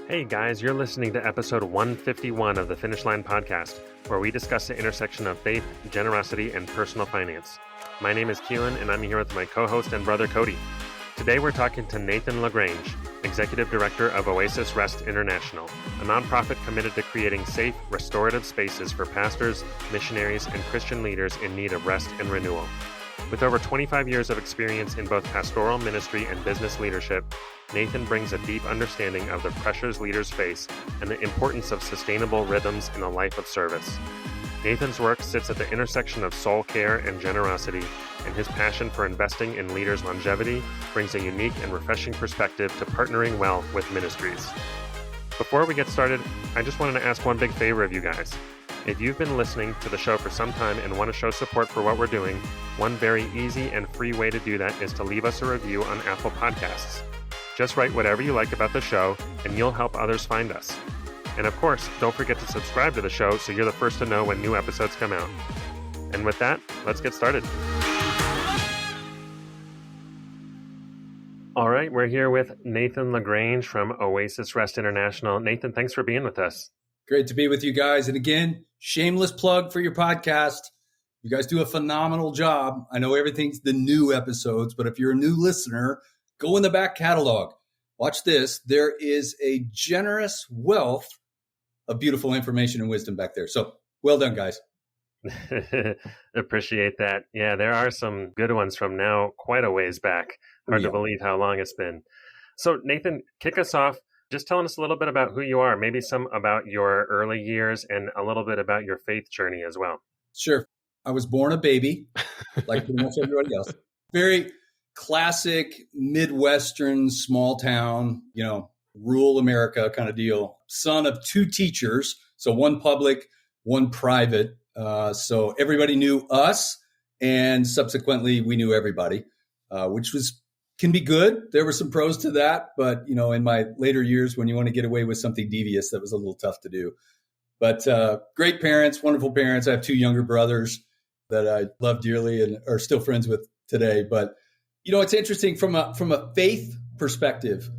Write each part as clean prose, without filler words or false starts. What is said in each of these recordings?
Hey guys, you're listening to episode 151 of the Finish Line podcast, where we discuss the intersection of faith, generosity, and personal finance. My name is Keelan, and I'm here with my co-host and brother Cody. Today we're talking to Nathan LaGrange, Executive Director of Oasis Rest International, a nonprofit committed to creating safe, restorative spaces for pastors, missionaries, and Christian leaders in need of rest and renewal. With over 25 years of experience in both pastoral ministry and business leadership, Nathan brings a deep understanding of the pressures leaders face and the importance of sustainable rhythms in a life of service. Nathan's work sits at the intersection of soul care and generosity, and his passion for investing in leaders' longevity brings a unique and refreshing perspective to partnering well with ministries. Before we get started, I just wanted to ask one big favor of you guys. If you've been listening to the show for some time and want to show support for what we're doing, one very easy and free way to do that is to leave us a review on Apple Podcasts. Just write whatever you like about the show, and you'll help others find us. And of course, don't forget to subscribe to the show so you're the first to know when new episodes come out. And with that, let's get started. All right, we're here with Nathan LaGrange from Oasis Rest International. Nathan, thanks for being with us. Great to be with you guys. And again, shameless plug for your podcast. You guys do a phenomenal job. I know everything's the new episodes, but if you're a new listener, go in the back catalog. Watch this. There is a generous wealth of beautiful information and wisdom back there. So well done, guys. Appreciate that. Yeah, there are some good ones from now quite a ways back. Hard to believe how long it's been. So Nathan, kick us off. Just telling us a little bit about who you are, maybe some about your early years and a little bit about your faith journey as well. Sure. I was born a baby, like pretty much everybody else. Very classic Midwestern, small town, rural America kind of deal. Son of two teachers, so one public, one private. So everybody knew us, and subsequently we knew everybody, which can be good. There were some pros to that, but in my later years, when you want to get away with something devious, that was a little tough to do. But great parents, wonderful parents. I have two younger brothers that I love dearly and are still friends with today. But it's interesting from a faith perspective.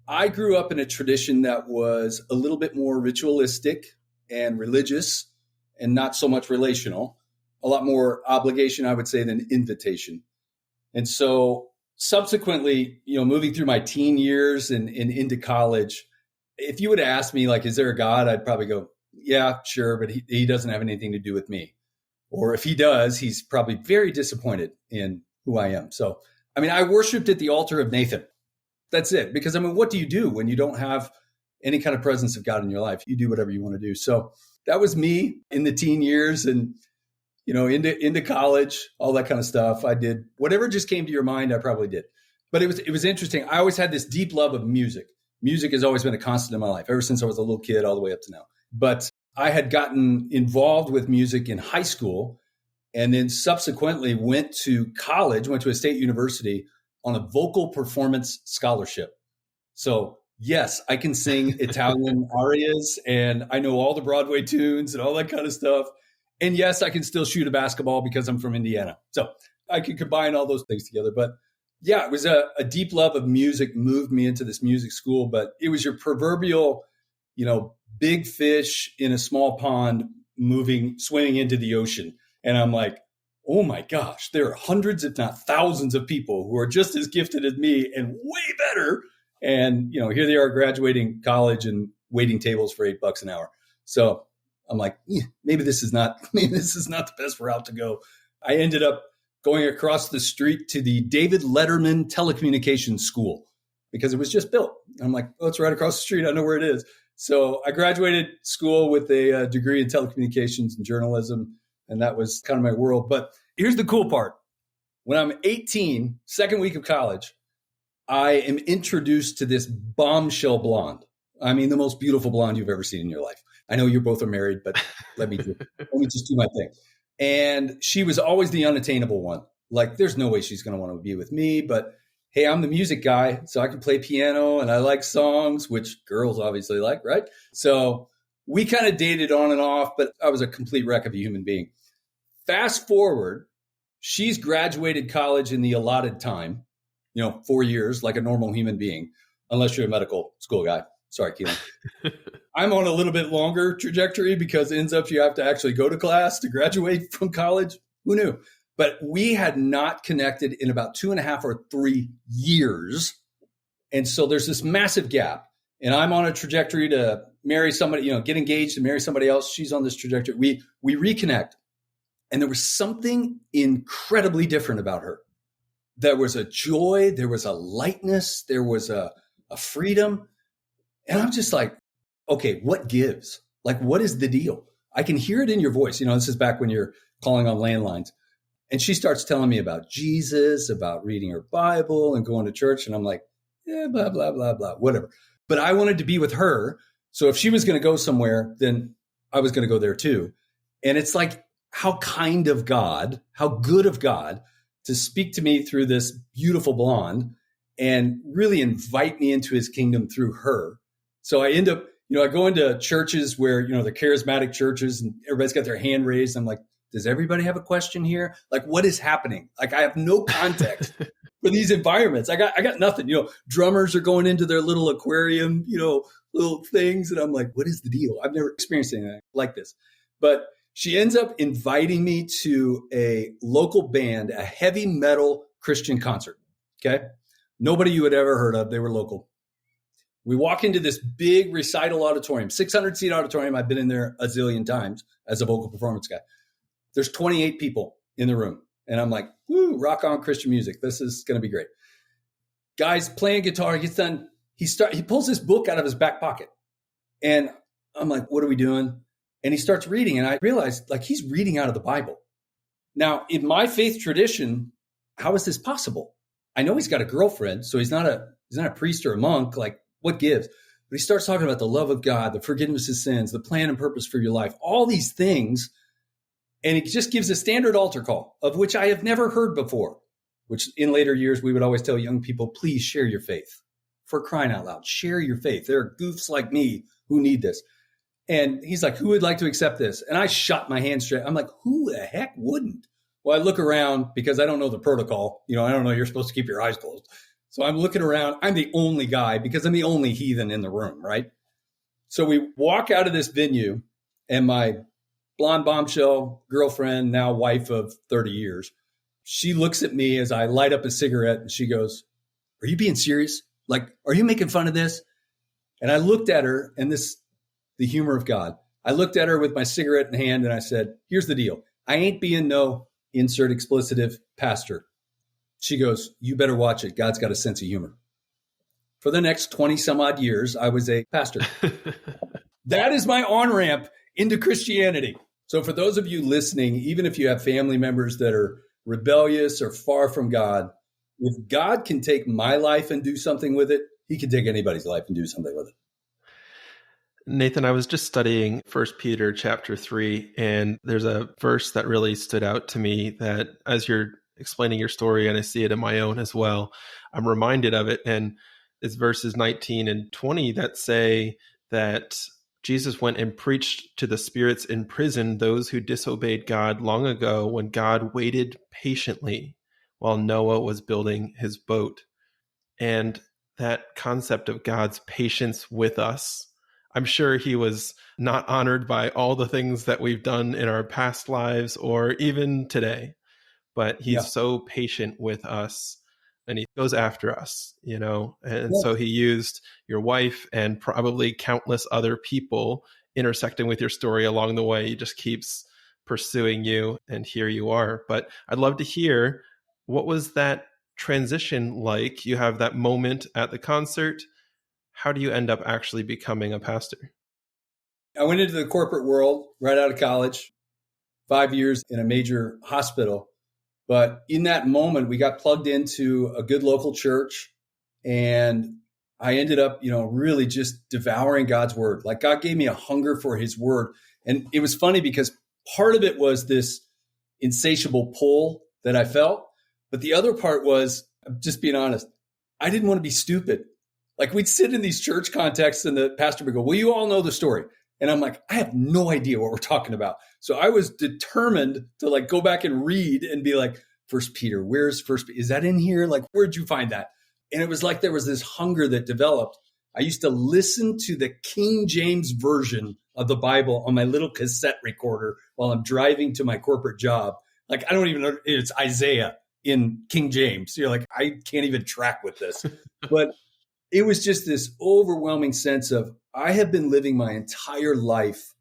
I grew up in a tradition that was a little bit more ritualistic and religious, and not so much relational. A lot more obligation, I would say, than invitation. And so subsequently, moving through my teen years and into college, if you would ask me, like, is there a God? I'd probably go, yeah, sure, but he doesn't have anything to do with me. Or if he does, he's probably very disappointed in who I am. So, I worshiped at the altar of Nathan. That's it. Because, what do you do when you don't have any kind of presence of God in your life? You do whatever you want to do. So that was me in the teen years and into college, all that kind of stuff. I did whatever just came to your mind. I probably did, but it was interesting. I always had this deep love of music. Music has always been a constant in my life, ever since I was a little kid, all the way up to now. But I had gotten involved with music in high school, and then subsequently went to college, went to a state university on a vocal performance scholarship. So yes, I can sing Italian arias, and I know all the Broadway tunes and all that kind of stuff. And yes, I can still shoot a basketball because I'm from Indiana. So I could combine all those things together. But yeah, it was a deep love of music moved me into this music school. But it was your proverbial, big fish in a small pond swimming into the ocean. And I'm like, oh my gosh, there are hundreds, if not thousands of people who are just as gifted as me and way better. And, here they are graduating college and waiting tables for $8 an hour. So I'm like, maybe this is not the best route to go. I ended up going across the street to the David Letterman Telecommunications School because it was just built. I'm like, oh, it's right across the street. I know where it is. So I graduated school with a degree in telecommunications and journalism, and that was kind of my world. But here's the cool part. When I'm 18, second week of college, I am introduced to this bombshell blonde. The most beautiful blonde you've ever seen in your life. I know you both are married, but let me just do my thing. And she was always the unattainable one. Like, there's no way she's going to want to be with me, but hey, I'm the music guy, so I can play piano and I like songs, which girls obviously like, right? So we kind of dated on and off, but I was a complete wreck of a human being. Fast forward, she's graduated college in the allotted time, 4 years, like a normal human being, unless you're a medical school guy. Sorry, Keelan. I'm on a little bit longer trajectory because it ends up you have to actually go to class to graduate from college. Who knew? But we had not connected in about 2.5 or 3 years. And so there's this massive gap. And I'm on a trajectory to marry somebody, get engaged and marry somebody else. She's on this trajectory. We reconnect. And there was something incredibly different about her. There was a joy. There was a lightness. There was a freedom. And I'm just like, okay, what gives? Like, what is the deal? I can hear it in your voice. This is back when you're calling on landlines. And she starts telling me about Jesus, about reading her Bible and going to church. And I'm like, yeah, blah, blah, blah, blah, whatever. But I wanted to be with her. So if she was going to go somewhere, then I was going to go there too. And it's like, how kind of God, how good of God to speak to me through this beautiful blonde and really invite me into his kingdom through her. So I end up, I go into churches where, the charismatic churches and everybody's got their hand raised. I'm like, does everybody have a question here? Like, what is happening? Like, I have no context for these environments. I got nothing. Drummers are going into their little aquarium, little things. And I'm like, what is the deal? I've never experienced anything like this. But she ends up inviting me to a local band, a heavy metal Christian concert. Okay. Nobody you had ever heard of. They were local. We walk into this big recital auditorium, 600-seat auditorium. I've been in there a zillion times as a vocal performance guy. There's 28 people in the room. And I'm like, woo, rock on Christian music. This is going to be great. Guy's playing guitar. He gets done. He pulls this book out of his back pocket. And I'm like, what are we doing? And he starts reading. And I realized, like, he's reading out of the Bible. Now, in my faith tradition, how is this possible? I know he's got a girlfriend, so he's not a priest or a monk. Like, what gives? But he starts talking about the love of God, the forgiveness of sins, the plan and purpose for your life, all these things. And he just gives a standard altar call, of which I have never heard before, which in later years, we would always tell young people, please share your faith. For crying out loud, share your faith. There are goofs like me who need this. And he's like, who would like to accept this? And I shot my hand straight. I'm like, who the heck wouldn't? Well, I look around because I don't know the protocol. I don't know you're supposed to keep your eyes closed. So I'm looking around. I'm the only guy because I'm the only heathen in the room, right? So we walk out of this venue and my blonde bombshell girlfriend, now wife of 30 years, she looks at me as I light up a cigarette and she goes, are you being serious? Like, are you making fun of this? And I looked at her, and the humor of God. I looked at her with my cigarette in hand and I said, here's the deal. I ain't being no insert explicitive pastor. She goes, you better watch it. God's got a sense of humor. For the next 20 some odd years, I was a pastor. That is my on-ramp into Christianity. So for those of you listening, even if you have family members that are rebellious or far from God, if God can take my life and do something with it, he can take anybody's life and do something with it. Nathan, I was just studying 1 Peter chapter 3, and there's a verse that really stood out to me that as you're explaining your story, and I see it in my own as well, I'm reminded of it. And it's verses 19 and 20 that say that Jesus went and preached to the spirits in prison, those who disobeyed God long ago, when God waited patiently while Noah was building his boat. And that concept of God's patience with us, I'm sure he was not honored by all the things that we've done in our past lives or even today, but he's so patient with us and he goes after us, and so he used your wife and probably countless other people intersecting with your story along the way. He just keeps pursuing you, and here you are. But I'd love to hear, what was that transition like? You have that moment at the concert. How do you end up actually becoming a pastor? I went into the corporate world right out of college, 5 years in a major hospital. But in that moment, we got plugged into a good local church, and I ended up, really just devouring God's word. Like, God gave me a hunger for his word. And it was funny because part of it was this insatiable pull that I felt. But the other part was, just being honest, I didn't want to be stupid. Like, we'd sit in these church contexts and the pastor would go, well, you all know the story. And I'm like, I have no idea what we're talking about. So I was determined to go back and read and be like, 1 Peter, where's 1 Peter? Is that in here? Like, where'd you find that? And it was like there was this hunger that developed. I used to listen to the King James version of the Bible on my little cassette recorder while I'm driving to my corporate job. Like, I don't even know, it's Isaiah in King James. You're like, I can't even track with this. But it was just this overwhelming sense of, I have been living my entire life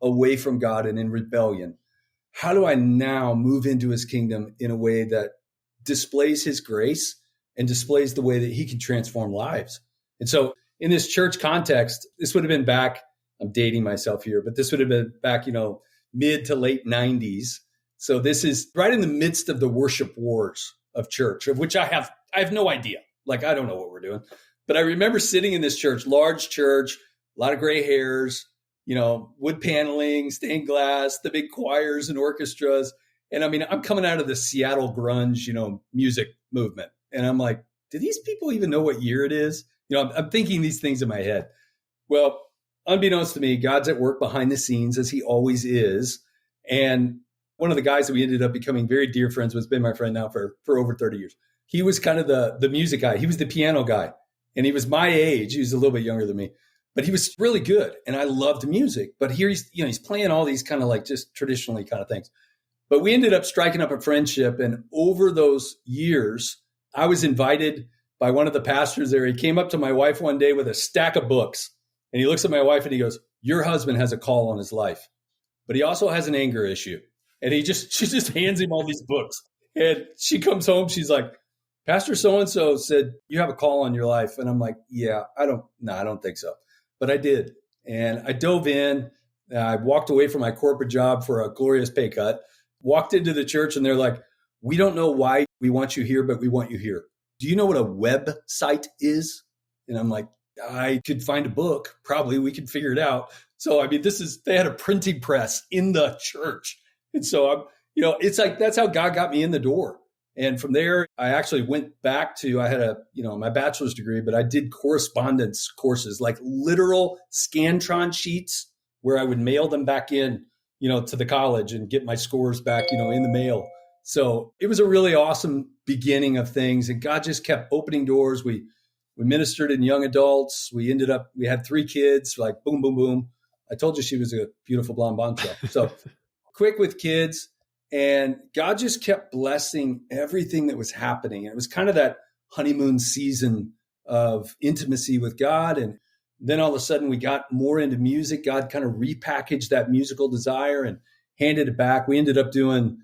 away from God and in rebellion. How do I now move into his kingdom in a way that displays his grace and displays the way that he can transform lives? And so in this church context, this would have been back, I'm dating myself here, but this would have been back, mid to late 90s. So this is right in the midst of the worship wars of church, of which I have no idea. Like, I don't know what we're doing. But I remember sitting in this church, large church, a lot of gray hairs, wood paneling, stained glass, the big choirs and orchestras. And I mean, I'm coming out of the Seattle grunge, music movement. And I'm like, do these people even know what year it is? I'm thinking these things in my head. Well, unbeknownst to me, God's at work behind the scenes, as he always is. And one of the guys that we ended up becoming very dear friends with, has been my friend now for over 30 years. He was kind of the music guy. He was the piano guy. And he was my age. He was a little bit younger than me. But he was really good. And I loved music. But here he's playing all these kind of like just traditionally kind of things. But we ended up striking up a friendship. And over those years, I was invited by one of the pastors there. He came up to my wife one day with a stack of books. And he looks at my wife and he goes, your husband has a call on his life, but he also has an anger issue. And she just hands him all these books. And she comes home. She's like, Pastor so-and-so said you have a call on your life. And I'm like, yeah, I don't think so. But I did. And I dove in. I walked away from my corporate job for a glorious pay cut, walked into the church, and they're like, we don't know why we want you here, but we want you here. Do you know what a website is? And I'm like, I could find a book. Probably we could figure it out. So, I mean, they had a printing press in the church. And so it's like, that's how God got me in the door. And from there, I actually went back to, I had my bachelor's degree, but I did correspondence courses, like literal Scantron sheets where I would mail them back in, to the college and get my scores back, in the mail. So it was a really awesome beginning of things. And God just kept opening doors. We ministered in young adults. We had 3 kids, like boom, boom, boom. I told you she was a beautiful blonde bombshell. So quick with kids. And God just kept blessing everything that was happening. And it was kind of that honeymoon season of intimacy with God. And then all of a sudden we got more into music. God kind of repackaged that musical desire and handed it back. We ended up doing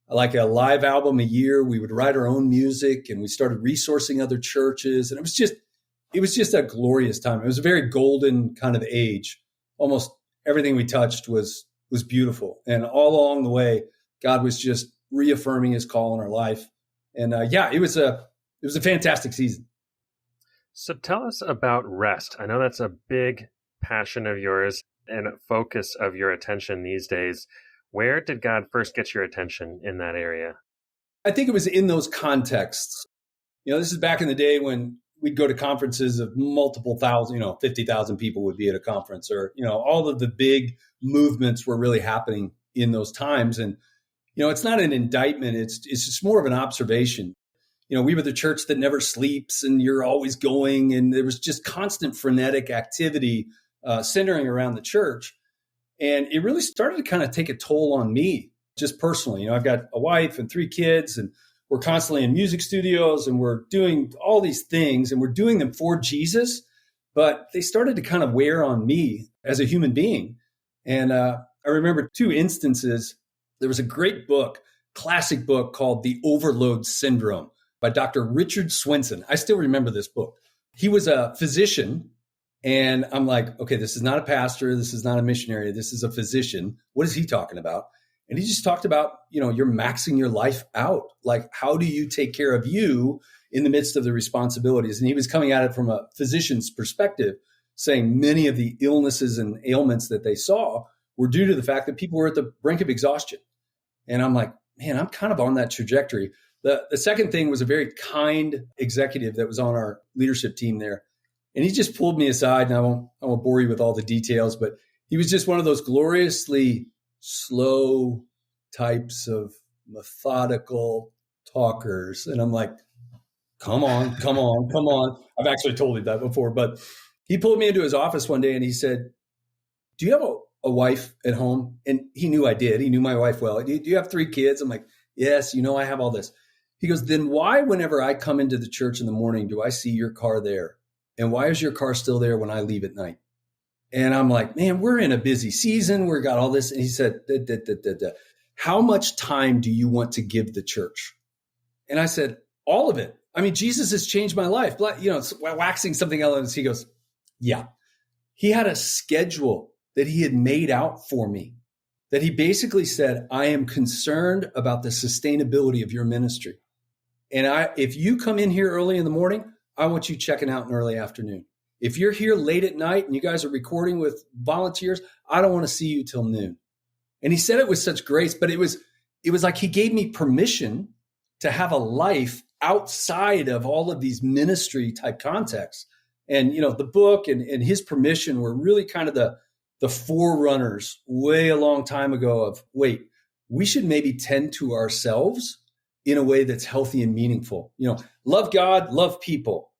like a live album a year. We would write our own music and we started resourcing other churches. And it was just a glorious time. It was a very golden kind of age. Almost everything we touched was beautiful. And all along the way, God was just reaffirming his call in our life. And it was a fantastic season. So tell us about rest. I know that's a big passion of yours and a focus of your attention these days. Where did God first get your attention in that area? I think it was in those contexts. This is back in the day when we'd go to conferences of multiple thousand, 50,000 people would be at a conference, or, all of the big movements were really happening in those times. And it's not an indictment. It's just more of an observation. We were the church that never sleeps and you're always going. And there was just constant frenetic activity centering around the church. And it really started to kind of take a toll on me just personally. I've got a wife and 3 kids and we're constantly in music studios and we're doing all these things and we're doing them for Jesus. But they started to kind of wear on me as a human being. And I remember 2 instances. There was a great book, classic book called The Overload Syndrome by Dr. Richard Swenson. I still remember this book. He was a physician. And I'm like, okay, this is not a pastor. This is not a missionary. This is a physician. What is he talking about? And he just talked about, you're maxing your life out. Like, how do you take care of you in the midst of the responsibilities? And he was coming at it from a physician's perspective, saying many of the illnesses and ailments that they saw were due to the fact that people were at the brink of exhaustion. And I'm like, man, I'm kind of on that trajectory. The second thing was a very kind executive that was on our leadership team there. And he just pulled me aside, and I won't bore you with all the details, but he was just one of those gloriously slow types of methodical talkers. And I'm like, come on. I've actually told him that before, but He pulled me into his office one day and he said, do you have a wife at home? And he knew I did. He knew my wife well. Do you have 3 kids? I'm like, yes, I have all this. He goes, then why, whenever I come into the church in the morning, do I see your car there? And why is your car still there when I leave at night? And I'm like, man, we're in a busy season. We've got all this. And he said, how much time do you want to give the church? And I said, all of it. I mean, Jesus has changed my life. It's waxing something else. He goes, yeah. He had a schedule that he had made out for me, that he basically said, I am concerned about the sustainability of your ministry. And if you come in here early in the morning, I want you checking out in early afternoon. If you're here late at night and you guys are recording with volunteers, I don't want to see you till noon. And he said it with such grace, but it was like he gave me permission to have a life outside of all of these ministry type contexts. And, the book and his permission were really kind of the forerunners way a long time ago of, wait, we should maybe tend to ourselves in a way that's healthy and meaningful. Love God, love people.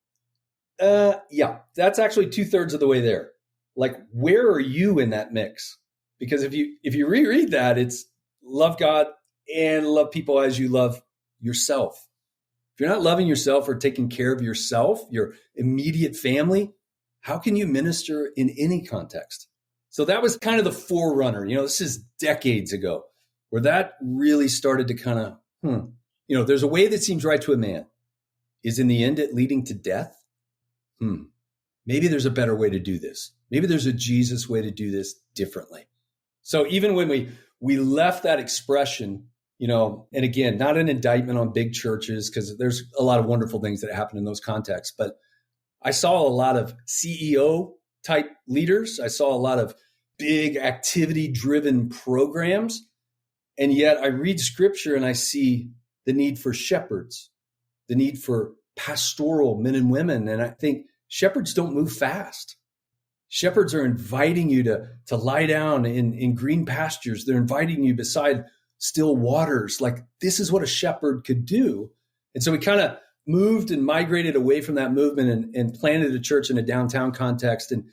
Yeah, that's actually 2/3 of the way there. Like, where are you in that mix? Because if you reread that, it's love God and love people as you love yourself. If you're not loving yourself or taking care of yourself, your immediate family, how can you minister in any context? So that was kind of the forerunner. This is decades ago where that really started to kind of, there's a way that seems right to a man. Is in the end it leading to death? Maybe there's a better way to do this. Maybe there's a Jesus way to do this differently. So even when we left that expression, and again, not an indictment on big churches, because there's a lot of wonderful things that happen in those contexts, but I saw a lot of CEO type leaders. I saw a lot of big activity driven programs. And yet I read scripture and I see the need for shepherds, the need for pastoral men and women. And I think shepherds don't move fast. Shepherds are inviting you to lie down in green pastures. They're inviting you beside still waters. Like, this is what a shepherd could do. And so we kind of moved and migrated away from that movement and planted a church in a downtown context and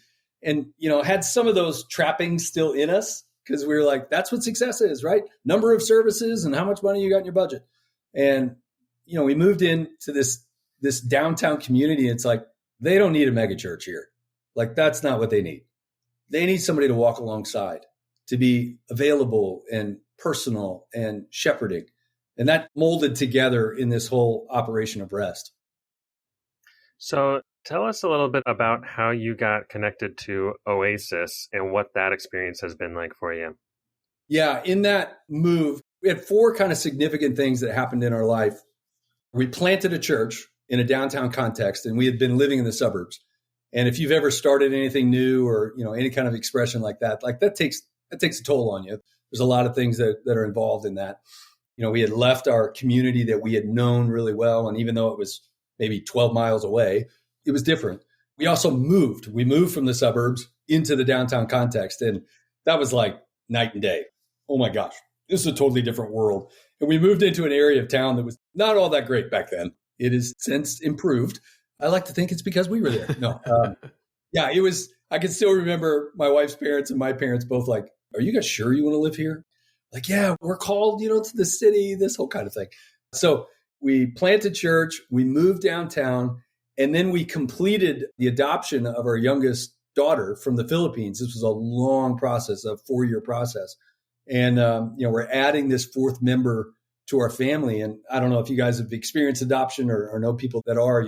had some of those trappings still in us, because we were like, that's what success is, right? Number of services and how much money you got in your budget. And, we moved into this downtown community. It's like, they don't need a mega church here. Like, that's not what they need. They need somebody to walk alongside, to be available and personal and shepherding. And that molded together in this whole operation of Rest. So tell us a little bit about how you got connected to Oasis and what that experience has been like for you. Yeah, in that move, we had 4 kind of significant things that happened in our life. We planted a church in a downtown context, and we had been living in the suburbs. And if you've ever started anything new or, any kind of expression like that takes a toll on you. There's a lot of things that are involved in that. We had left our community that we had known really well. And even though it was maybe 12 miles away, it was different. We also moved. We moved from the suburbs into the downtown context. And that was like night and day. Oh my gosh, this is a totally different world. And we moved into an area of town that was not all that great back then. It has since improved. I like to think it's because we were there. No. Yeah, it was. I can still remember my wife's parents and my parents both like, are you guys sure you want to live here? Like, yeah, we're called, to the city, this whole kind of thing. So we planted church, we moved downtown, and then we completed the adoption of our youngest daughter from the Philippines. This was a long process, a 4-year process. And, we're adding this 4th member to our family. And I don't know if you guys have experienced adoption or know people that are,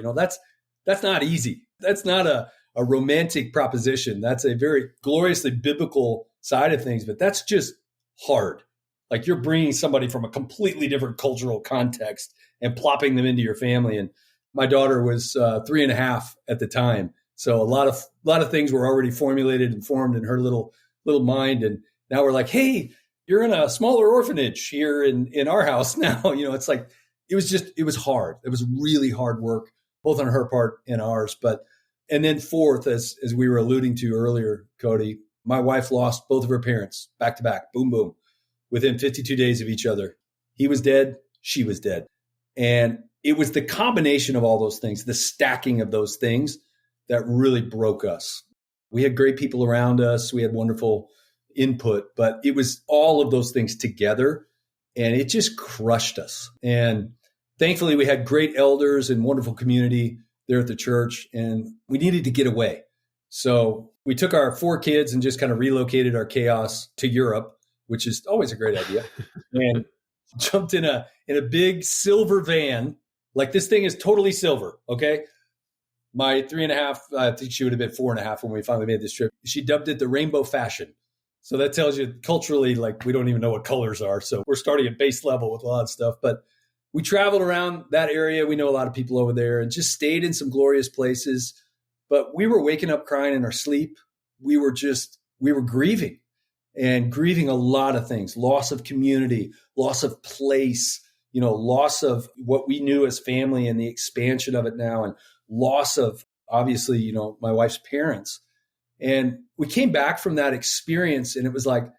that's not easy. That's not a romantic proposition. That's a very gloriously biblical side of things, but that's just hard. Like, you're bringing somebody from a completely different cultural context and plopping them into your family. And my daughter was 3.5 at the time. So a lot of things were already formulated and formed in her little mind. And now we're like, hey, you're in a smaller orphanage here in our house now. It's like, it was hard. It was really hard work, both on her part and ours. And then 4th, as we were alluding to earlier, Cody, my wife lost both of her parents back to back, boom, boom, within 52 days of each other. He was dead. She was dead. And it was the combination of all those things, the stacking of those things, that really broke us. We had great people around us. We had wonderful input, but it was all of those things together, and it just crushed us. And thankfully, we had great elders and wonderful community there at the church, and we needed to get away. So we took our 4 kids and just kind of relocated our chaos to Europe, which is always a great idea, and jumped in a big silver van. Like, this thing is totally silver, okay? My 3.5, I think she would have been 4.5 when we finally made this trip. She dubbed it the Rainbow Fashion. So that tells you culturally, like, we don't even know what colors are. So we're starting at base level with a lot of stuff. But we traveled around that area. We know a lot of people over there and just stayed in some glorious places. But we were waking up crying in our sleep. We were grieving and grieving a lot of things: loss of community, loss of place, loss of what we knew as family and the expansion of it now, and loss of, obviously, my wife's parents. And we came back from that experience, and it was like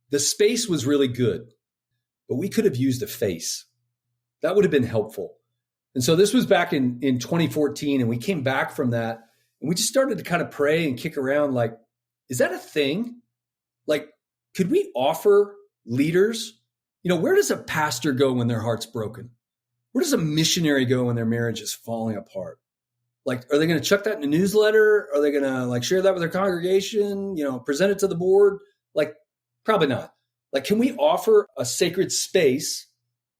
the space was really good, but we could have used a face. That would have been helpful. And so this was back in 2014, and we came back from that, and we just started to kind of pray and kick around like, is that a thing? Like, could we offer leaders? Where does a pastor go when their heart's broken? Where does a missionary go when their marriage is falling apart? Like, are they going to chuck that in a newsletter? Are they going to share that with their congregation, present it to the board? Like, probably not. Like, can we offer a sacred space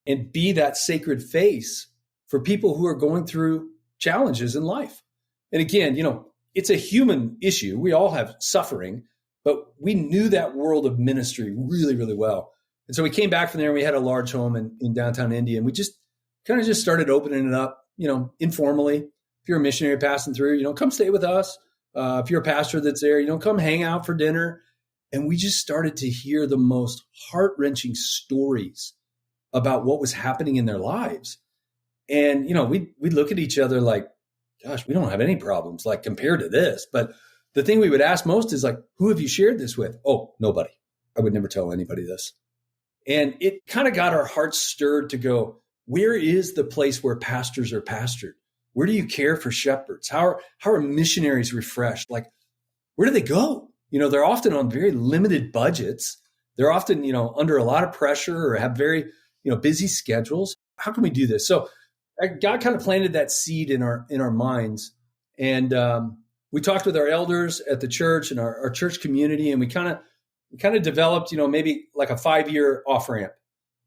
and be that sacred face for people who are going through challenges in life? And again, it's a human issue. We all have suffering, but we knew that world of ministry really, really well. And so we came back from there, and we had a large home in downtown Indy, and we just kind of just started opening it up, informally. If you're a missionary passing through, come stay with us. If you're a pastor that's there, come hang out for dinner. And we just started to hear the most heart-wrenching stories about what was happening in their lives. And, we'd look at each other like, gosh, we don't have any problems, like, compared to this. But the thing we would ask most is like, who have you shared this with? Oh, nobody. I would never tell anybody this. And it kind of got our hearts stirred to go, where is the place where pastors are pastored? Where do you care for shepherds? How are missionaries refreshed? Like, where do they go? They're often on very limited budgets. They're often, under a lot of pressure or have very, busy schedules. How can we do this? So God kind of planted that seed in our minds. And we talked with our elders at the church and our church community, and we kind of developed, maybe like a 5-year off-ramp.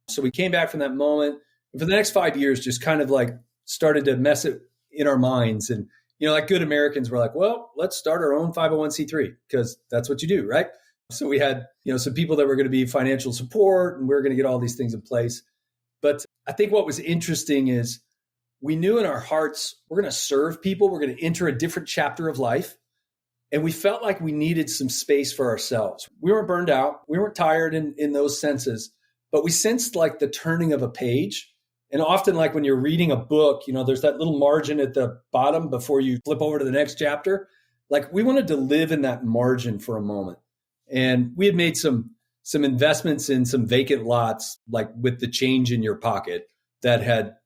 So we came back from that moment. And for the next 5 years, just kind of like started to mess it in our minds. And, like good Americans, we're like, well, let's start our own 501c3 because that's what you do, right? So we had, some people that were going to be financial support, and we were going to get all these things in place. But I think what was interesting is we knew in our hearts, we're going to serve people. We're going to enter a different chapter of life. And we felt like we needed some space for ourselves. We weren't burned out. We weren't tired in those senses, but we sensed like the turning of a page. And often, like when you're reading a book, there's that little margin at the bottom before you flip over to the next chapter. Like, we wanted to live in that margin for a moment. And we had made some investments in some vacant lots, like with the change in your pocket, that had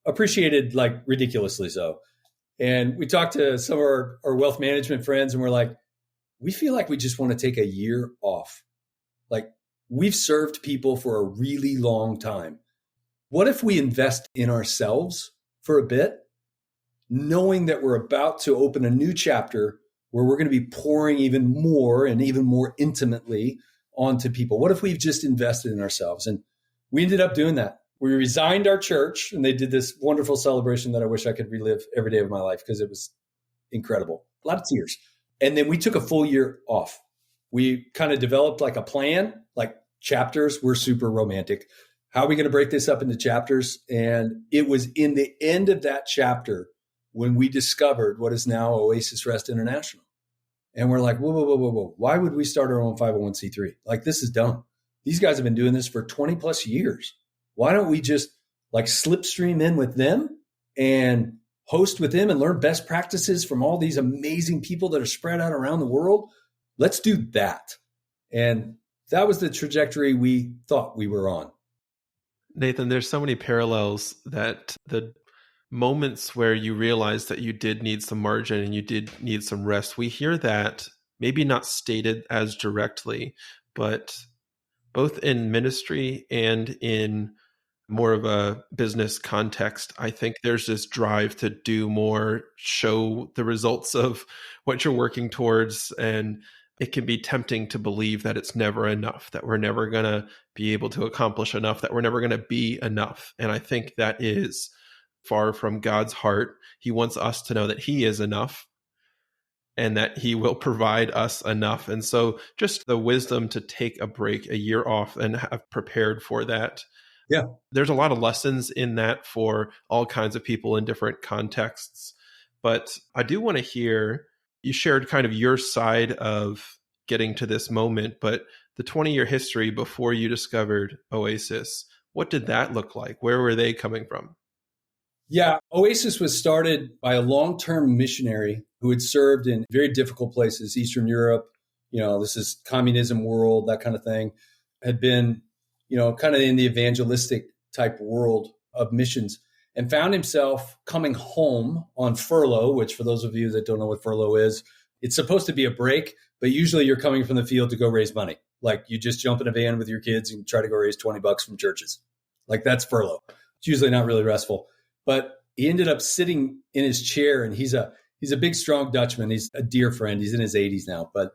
appreciated like ridiculously so. And we talked to some of our wealth management friends, and we're like, we feel like we just want to take a year off. Like, we've served people for a really long time. What if we invest in ourselves for a bit, knowing that we're about to open a new chapter where we're going to be pouring even more and even more intimately onto people? What if we've just invested in ourselves? And we ended up doing that. We resigned our church, and they did this wonderful celebration that I wish I could relive every day of my life because it was incredible. A lot of tears. And then we took a full year off. We kind of developed like a plan, like chapters. We're super romantic. How are we going to break this up into chapters? And it was in the end of that chapter when we discovered what is now Oasis Rest International. And we're like, whoa. Why would we start our own 501c3? Like, this is dumb. These guys have been doing this for 20 plus years. Why don't we just like slipstream in with them and host with them and learn best practices from all these amazing people that are spread out around the world? Let's do that. And that was the trajectory we thought we were on. Nathan, there's so many parallels that the moments where you realize that you did need some margin and you did need some rest. We hear that maybe not stated as directly, but both in ministry and in more of a business context, I think there's this drive to do more, show the results of what you're working towards. And it can be tempting to believe that it's never enough, that we're never going to be able to accomplish enough, that we're never going to be enough. And I think that is far from God's heart. He wants us to know that He is enough and that He will provide us enough. And so just the wisdom to take a break, a year off, and have prepared for that. Yeah. There's a lot of lessons in that for all kinds of people in different contexts. But I do want to hear, you shared kind of your side of getting to this moment, but the 20-year history before you discovered Oasis, what did that look like? Where were they coming from? Yeah, Oasis was started by a long-term missionary who had served in very difficult places, Eastern Europe, this is communism world, that kind of thing, had been kind of in the evangelistic type world of missions, and found himself coming home on furlough, which for those of you that don't know what furlough is, it's supposed to be a break, but usually you're coming from the field to go raise money. Like you just jump in a van with your kids and try to go raise $20 from churches. Like that's furlough. It's usually not really restful. But he ended up sitting in his chair, and he's a big, strong Dutchman. He's a dear friend. He's in his 80s now, but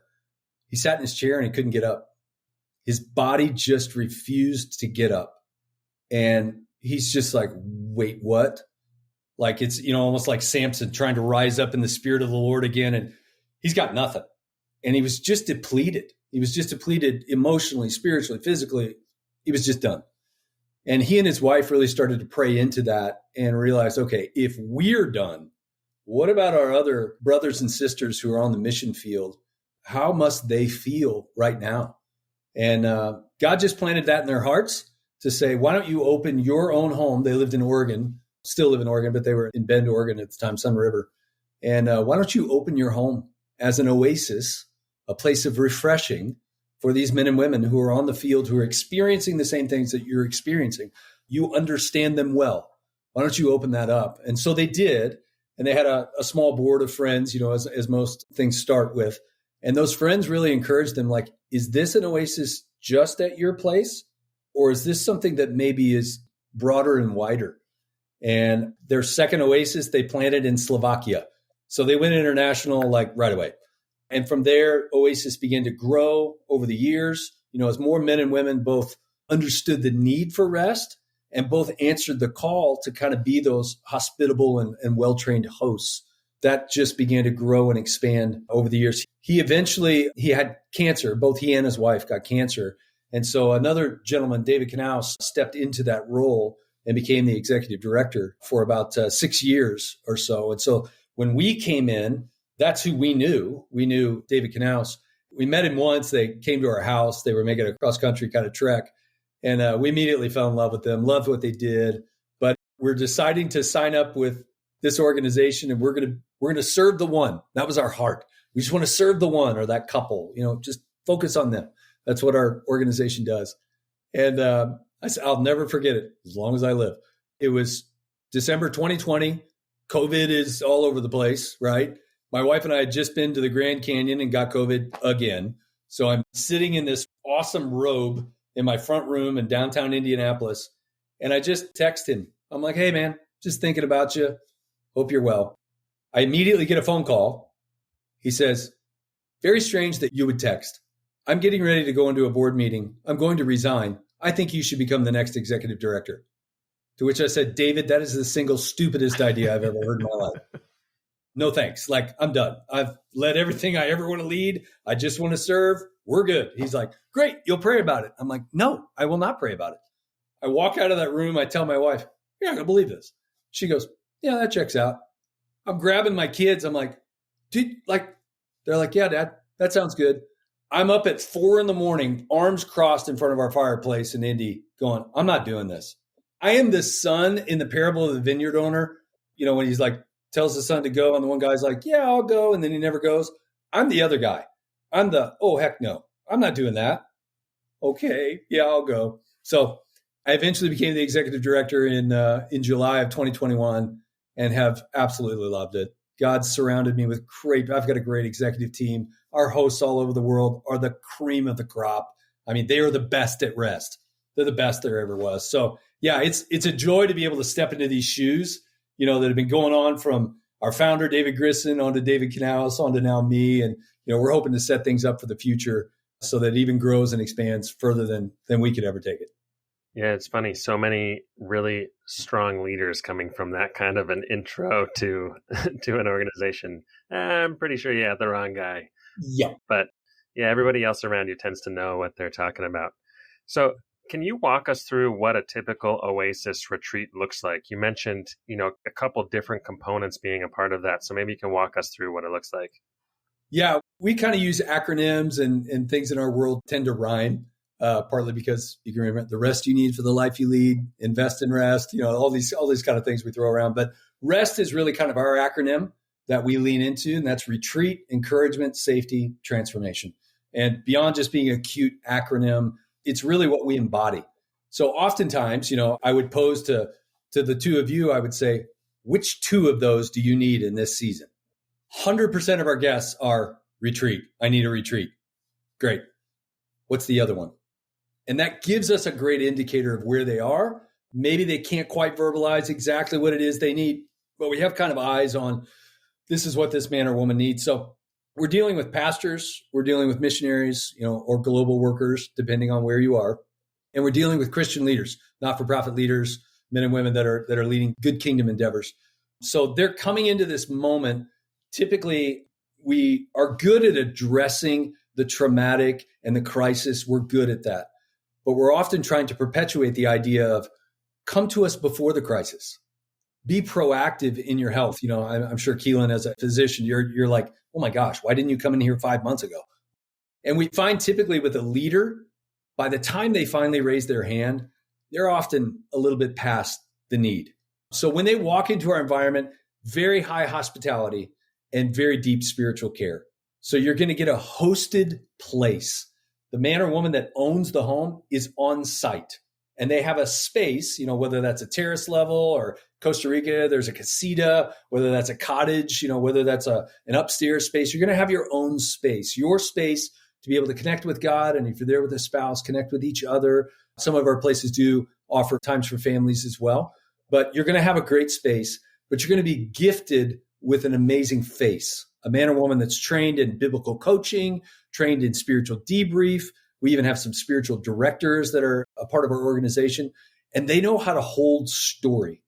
he sat in his chair and he couldn't get up. His body just refused to get up. And he's just like, wait, what? Like it's, almost like Samson trying to rise up in the spirit of the Lord again. And he's got nothing. And he was just depleted. He was just depleted emotionally, spiritually, physically. He was just done. And he and his wife really started to pray into that and realized, okay, if we're done, what about our other brothers and sisters who are on the mission field? How must they feel right now? And God just planted that in their hearts to say, why don't you open your own home? They lived in Oregon, still live in Oregon, but they were in Bend, Oregon at the time, Sun River. And why don't you open your home as an oasis, a place of refreshing for these men and women who are on the field, who are experiencing the same things that you're experiencing. You understand them well. Why don't you open that up? And so they did. And they had a small board of friends, as most things start with. And those friends really encouraged them, like, is this an oasis just at your place? Or is this something that maybe is broader and wider? And their second oasis, they planted in Slovakia. So they went international like right away. And from there, Oasis began to grow over the years, as more men and women both understood the need for rest and both answered the call to kind of be those hospitable and well-trained hosts. That just began to grow and expand over the years. He had cancer. Both he and his wife got cancer. And so another gentleman, David Knaus, stepped into that role and became the executive director for about 6 years or so. And so when we came in, that's who we knew. We knew David Knaus. We met him once. They came to our house. They were making a cross-country kind of trek. And we immediately fell in love with them, loved what they did. But we're deciding to sign up with this organization, and we're going to serve the one. That was our heart. We just want to serve the one or that couple, just focus on them. That's what our organization does. And I said, I'll never forget it as long as I live. It was December 2020. COVID is all over the place, right? My wife and I had just been to the Grand Canyon and got COVID again. So I'm sitting in this awesome robe in my front room in downtown Indianapolis. And I just text him. I'm like, hey, man, just thinking about you. Hope you're well. I immediately get a phone call. He says, very strange that you would text. I'm getting ready to go into a board meeting. I'm going to resign. I think you should become the next executive director. To which I said, David, that is the single stupidest idea I've ever heard in my life. No thanks. Like, I'm done. I've led everything I ever want to lead. I just want to serve. We're good. He's like, great. You'll pray about it. I'm like, no, I will not pray about it. I walk out of that room. I tell my wife, you're not going to believe this. She goes, yeah, that checks out. I'm grabbing my kids. I'm like, dude, they're like, yeah, Dad, that sounds good. I'm up at 4 a.m, arms crossed in front of our fireplace in Indy going, I'm not doing this. I am the son in the parable of the vineyard owner. When he's like, tells the son to go, and the one guy's like, yeah, I'll go. And then he never goes. I'm the other guy. I'm the, oh, heck no, I'm not doing that. Okay, yeah, I'll go. So I eventually became the executive director in July of 2021. and have absolutely loved it. God's surrounded me with I've got a great executive team. Our hosts all over the world are the cream of the crop. I mean, they are the best at rest. They're the best there ever was. So yeah, it's a joy to be able to step into these shoes, that have been going on from our founder, David Grisson, on to David Canales, on to now me. And, we're hoping to set things up for the future so that it even grows and expands further than we could ever take it. Yeah, it's funny. So many really strong leaders coming from that kind of an intro to an organization. I'm pretty sure you had the wrong guy. Yeah. But yeah, everybody else around you tends to know what they're talking about. So can you walk us through what a typical Oasis retreat looks like? You mentioned, a couple different components being a part of that. So maybe you can walk us through what it looks like. Yeah, we kind of use acronyms and things in our world tend to rhyme. Partly because you can remember the rest you need for the life you lead, invest in rest, all these kind of things we throw around. But rest is really kind of our acronym that we lean into, and that's retreat, encouragement, safety, transformation. And beyond just being a cute acronym, it's really what we embody. So oftentimes, I would pose to the two of you, I would say, which two of those do you need in this season? 100% of our guests are retreat. I need a retreat. Great. What's the other one? And that gives us a great indicator of where they are. Maybe they can't quite verbalize exactly what it is they need, but we have kind of eyes on this is what this man or woman needs. So we're dealing with pastors, we're dealing with missionaries, or global workers, depending on where you are. And we're dealing with Christian leaders, not-for-profit leaders, men and women that are leading good kingdom endeavors. So they're coming into this moment. Typically, we are good at addressing the traumatic and the crisis. We're good at that. But we're often trying to perpetuate the idea of come to us before the crisis. Be proactive in your health. I'm sure Keelan, as a physician, you're like, oh my gosh, why didn't you come in here 5 months ago? And we find typically with a leader, by the time they finally raise their hand, they're often a little bit past the need. So when they walk into our environment, very high hospitality and very deep spiritual care. So you're going to get a hosted place. The man or woman that owns the home is on site, and they have a space, whether that's a terrace level or Costa Rica, there's a casita, whether that's a cottage, whether that's an upstairs space. You're going to have your own space, your space to be able to connect with God. And if you're there with a spouse, connect with each other. Some of our places do offer times for families as well, but you're going to have a great space, but you're going to be gifted with an amazing face, a man or woman that's trained in biblical coaching, trained in spiritual debrief. We even have some spiritual directors that are a part of our organization, and they know how to hold story.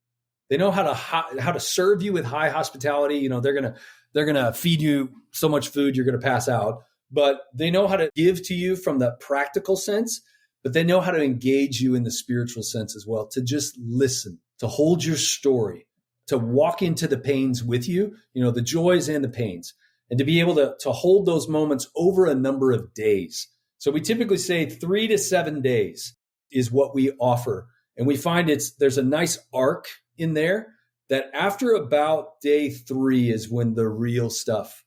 They know how to serve you with high hospitality. They're gonna feed you so much food you're gonna pass out, but they know how to give to you from the practical sense, but they know how to engage you in the spiritual sense as well, to just listen, to hold your story, to walk into the pains with you, the joys and the pains, and to be able to hold those moments over a number of days. So we typically say 3 to 7 days is what we offer. And we find there's a nice arc in there that after about day 3 is when the real stuff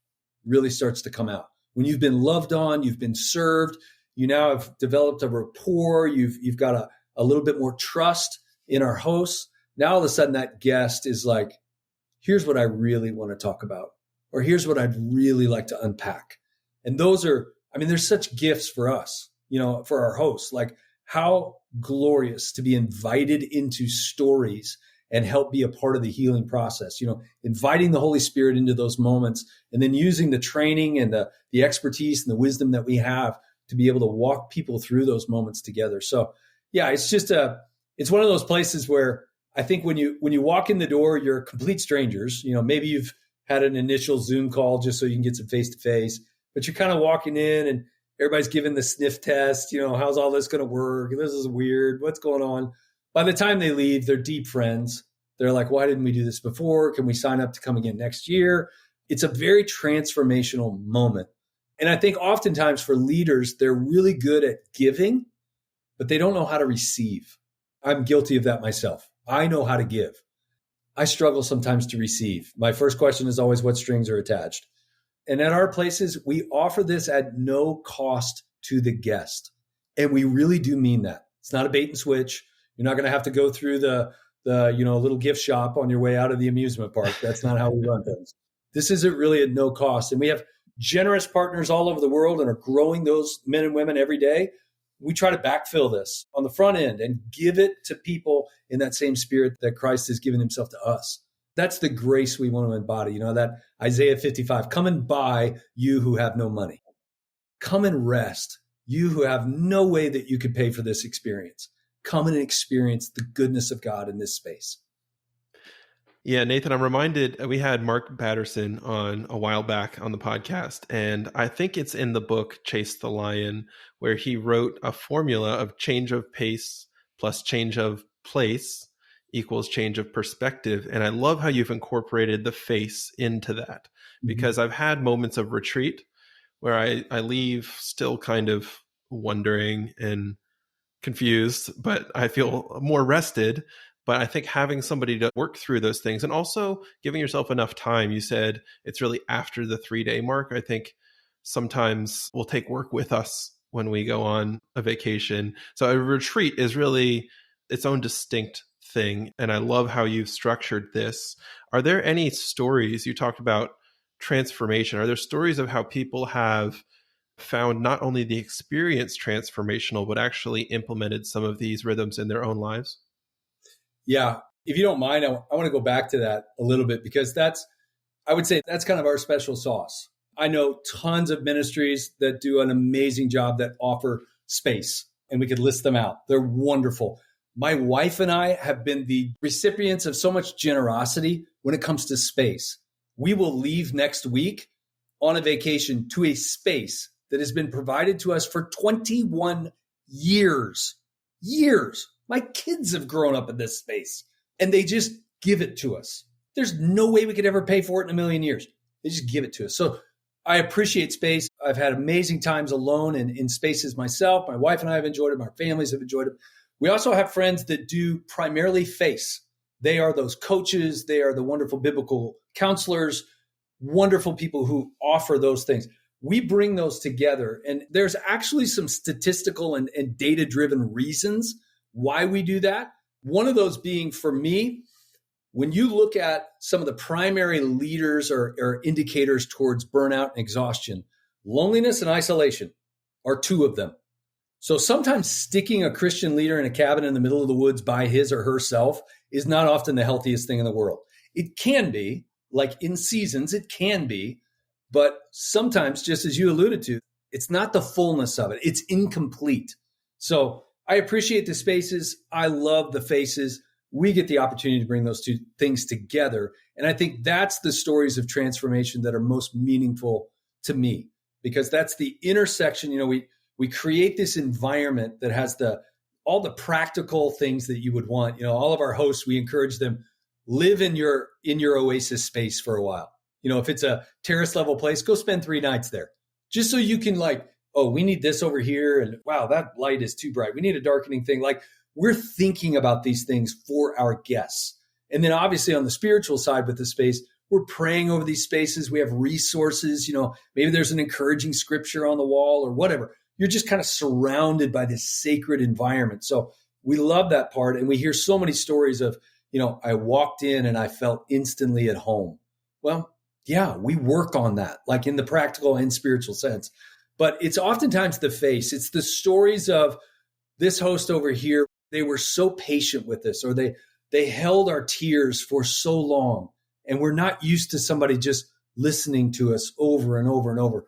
really starts to come out. When you've been loved on, you've been served, you now have developed a rapport, you've got a little bit more trust in our hosts. Now all of a sudden that guest is like, here's what I really want to talk about, or here's what I'd really like to unpack. And those are, there's such gifts for us, for our hosts, like how glorious to be invited into stories and help be a part of the healing process, inviting the Holy Spirit into those moments and then using the training and the expertise and the wisdom that we have to be able to walk people through those moments together. So yeah, it's one of those places where I think when you walk in the door, you're complete strangers. Maybe you've had an initial Zoom call just so you can get some face-to-face, but you're kind of walking in and everybody's giving the sniff test. How's all this going to work? This is weird. What's going on? By the time they leave, they're deep friends. They're like, why didn't we do this before? Can we sign up to come again next year? It's a very transformational moment. And I think oftentimes for leaders, they're really good at giving, but they don't know how to receive. I'm guilty of that myself. I know how to give. I struggle sometimes to receive. My first question is always, what strings are attached? And at our places, we offer this at no cost to the guest. And we really do mean that. It's not a bait and switch. You're not going to have to go through the the, little gift shop on your way out of the amusement park. That's not how we run things. This isn't really at no cost. And we have generous partners all over the world and are growing those men and women every day. We try to backfill this on the front end and give it to people in that same spirit that Christ has given himself to us. That's the grace we want to embody. That Isaiah 55, come and buy, you who have no money. Come and rest, you who have no way that you could pay for this experience. Come and experience the goodness of God in this space. Yeah, Nathan, I'm reminded we had Mark Batterson on a while back on the podcast, and I think it's in the book Chase the Lion, where he wrote a formula of change of pace plus change of place equals change of perspective. And I love how you've incorporated the face into that, because I've had moments of retreat where I leave still kind of wondering and confused, but I feel more rested. But I think having somebody to work through those things and also giving yourself enough time, you said it's really after the 3-day mark. I think sometimes we'll take work with us when we go on a vacation. So a retreat is really its own distinct thing. And I love how you've structured this. Are there any stories, you talked about transformation, are there stories of how people have found not only the experience transformational, but actually implemented some of these rhythms in their own lives? Yeah. If you don't mind, I want to go back to that a little bit, because I would say that's kind of our special sauce. I know tons of ministries that do an amazing job that offer space, and we could list them out. They're wonderful. My wife and I have been the recipients of so much generosity when it comes to space. We will leave next week on a vacation to a space that has been provided to us for 21 years. My kids have grown up in this space, and they just give it to us. There's no way we could ever pay for it in a million years. They just give it to us. So I appreciate space. I've had amazing times alone and in spaces myself. My wife and I have enjoyed it. Our families have enjoyed it. We also have friends that do primarily face. They are those coaches. They are the wonderful biblical counselors, wonderful people who offer those things. We bring those together. And there's actually some statistical and data-driven reasons why we do that. One of those being, for me, when you look at some of the primary leaders or indicators towards burnout and exhaustion, loneliness and isolation are two of them. So sometimes sticking a Christian leader in a cabin in the middle of the woods by his or herself is not often the healthiest thing in the world. It can be, like in seasons, it can be, but sometimes, just as you alluded to, it's not the fullness of it. It's incomplete. So I appreciate the spaces. I love the faces. We get the opportunity to bring those two things together. And I think that's the stories of transformation that are most meaningful to me, because that's the intersection. We create this environment that has all the practical things that you would want. All of our hosts, we encourage them, live in your Oasis space for a while. If it's a terrace level place, go spend 3 nights there, just so you can we need this over here. And wow, that light is too bright. We need a darkening thing. We're thinking about these things for our guests. And then obviously on the spiritual side with the space, we're praying over these spaces. We have resources, maybe there's an encouraging scripture on the wall or whatever. You're just kind of surrounded by this sacred environment. So we love that part. And we hear so many stories of, I walked in and I felt instantly at home. Well, yeah, we work on that, in the practical and spiritual sense. But it's oftentimes the face. It's the stories of this host over here. They were so patient with us, or they held our tears for so long. And we're not used to somebody just listening to us over and over and over.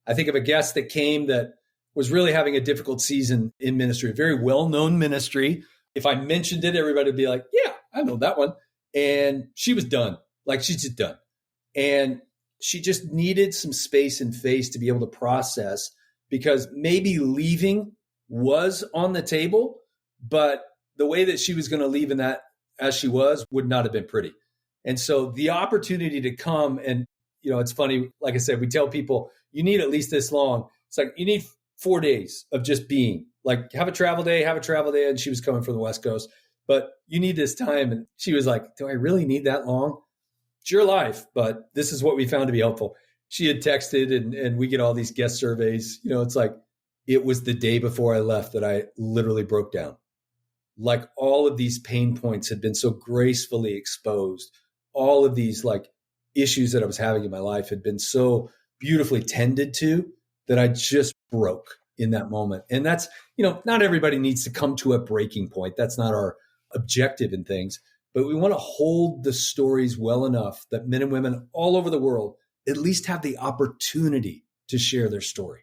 I think of a guest that came that was really having a difficult season in ministry, a very well-known ministry. If I mentioned it, everybody would be like, yeah, I know that one. And she was done. She's just done. And she just needed some space and face to be able to process, because maybe leaving was on the table, but the way that she was going to leave in that as she was would not have been pretty. And so the opportunity to come and, it's funny, like I said, we tell people you need at least this long. It's you need 4 days of just being, have a travel day. And she was coming from the West Coast, but you need this time. And she was like, do I really need that long? It's your life, but this is what we found to be helpful. She had texted and we get all these guest surveys. It's it was the day before I left that I literally broke down. like all of these pain points had been so gracefully exposed. All of these like issues that I was having in my life had been so beautifully tended to that I just broke in that moment. And that's, not everybody needs to come to a breaking point. That's not our objective in things, but we want to hold the stories well enough that men and women all over the world at least have the opportunity to share their story.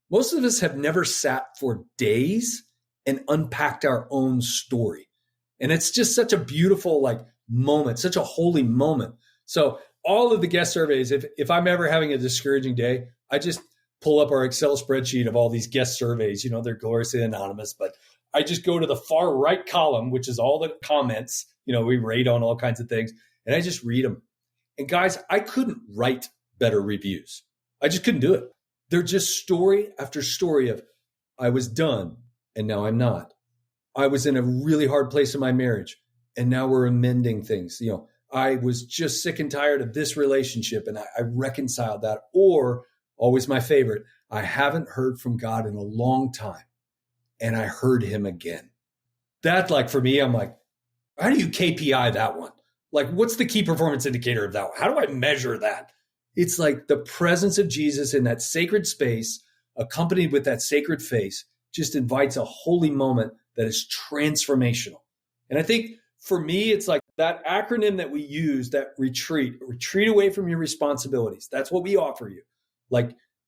Most of us have never sat for days and unpacked our own story. And it's just such a beautiful moment, such a holy moment. So all of the guest surveys, if I'm ever having a discouraging day, I just pull up our Excel spreadsheet of all these guest surveys. They're gloriously anonymous, but I just go to the far right column, which is all the comments. We rate on all kinds of things, and I just read them. And guys, I couldn't write better reviews. I just couldn't do it. They're just story after story of, I was done and now I'm not. I was in a really hard place in my marriage and now we're amending things. I was just sick and tired of this relationship and I reconciled that. Or, always my favorite, I haven't heard from God in a long time and I heard him again. That, for me, I'm like, how do you KPI that one? What's the key performance indicator of that one? How do I measure that? It's like the presence of Jesus in that sacred space, accompanied with that sacred face, just invites a holy moment that is transformational. And I think for me, it's like that acronym that we use, that retreat away from your responsibilities. That's what we offer you.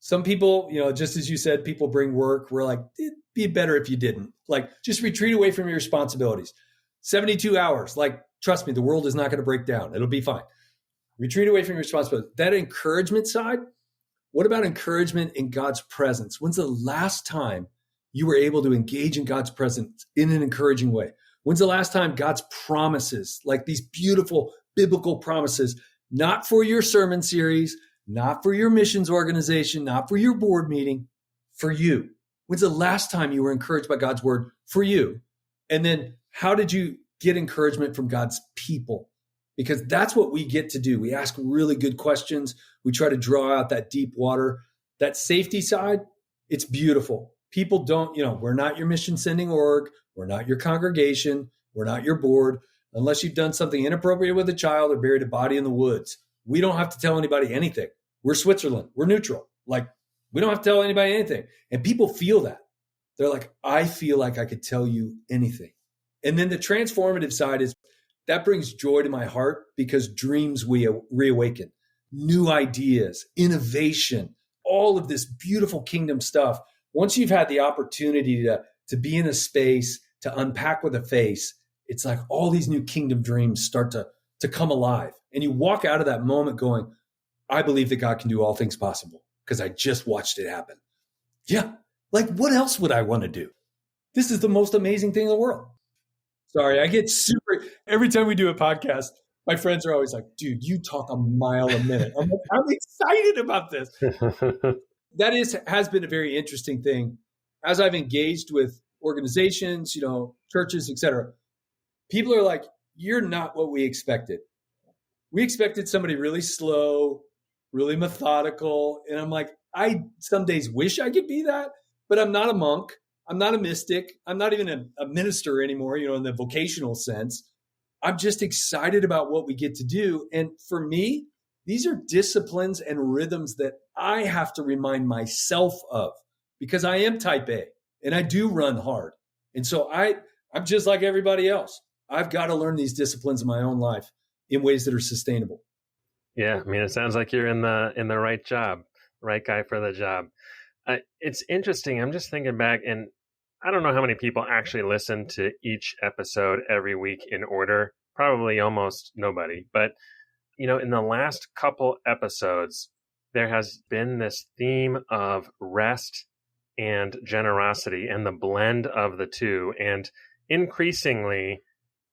Some people, just as you said, people bring work. We're like, it'd be better if you didn't. Just retreat away from your responsibilities. 72 hours. Trust me, the world is not going to break down. It'll be fine. Retreat away from your responsibility. That encouragement side, what about encouragement in God's presence? When's the last time you were able to engage in God's presence in an encouraging way? When's the last time God's promises, like these beautiful biblical promises, not for your sermon series, not for your missions organization, not for your board meeting, for you? When's the last time you were encouraged by God's word for you? And then how did you get encouragement from God's people? Because that's what we get to do. We ask really good questions. We try to draw out that deep water. That safety side, it's beautiful. People don't, we're not your mission sending org. We're not your congregation. We're not your board. Unless you've done something inappropriate with a child or buried a body in the woods, we don't have to tell anybody anything. We're Switzerland. We're neutral. We don't have to tell anybody anything. And people feel that. They're like, I feel like I could tell you anything. And then the transformative side is, that brings joy to my heart because dreams we reawaken, new ideas, innovation, all of this beautiful kingdom stuff. Once you've had the opportunity to be in a space, to unpack with a face, it's like all these new kingdom dreams start to come alive. And you walk out of that moment going, I believe that God can do all things possible because I just watched it happen. Yeah. What else would I want to do? This is the most amazing thing in the world. Sorry, I get super, every time we do a podcast, my friends are always like, dude, you talk a mile a minute. I'm like, I'm excited about this. That has been a very interesting thing. As I've engaged with organizations, churches, et cetera, people are like, you're not what we expected. We expected somebody really slow, really methodical. And I'm like, I some days wish I could be that, but I'm not a monk. I'm not a mystic. I'm not even a minister anymore, in the vocational sense. I'm just excited about what we get to do. And for me, these are disciplines and rhythms that I have to remind myself of because I am type A and I do run hard. And so I'm just like everybody else. I've got to learn these disciplines in my own life in ways that are sustainable. Yeah. It sounds like you're in the right job, right guy for the job. It's interesting. I'm just thinking back, and I don't know how many people actually listen to each episode every week in order. Probably almost nobody. But, in the last couple episodes, there has been this theme of rest and generosity and the blend of the two. And increasingly,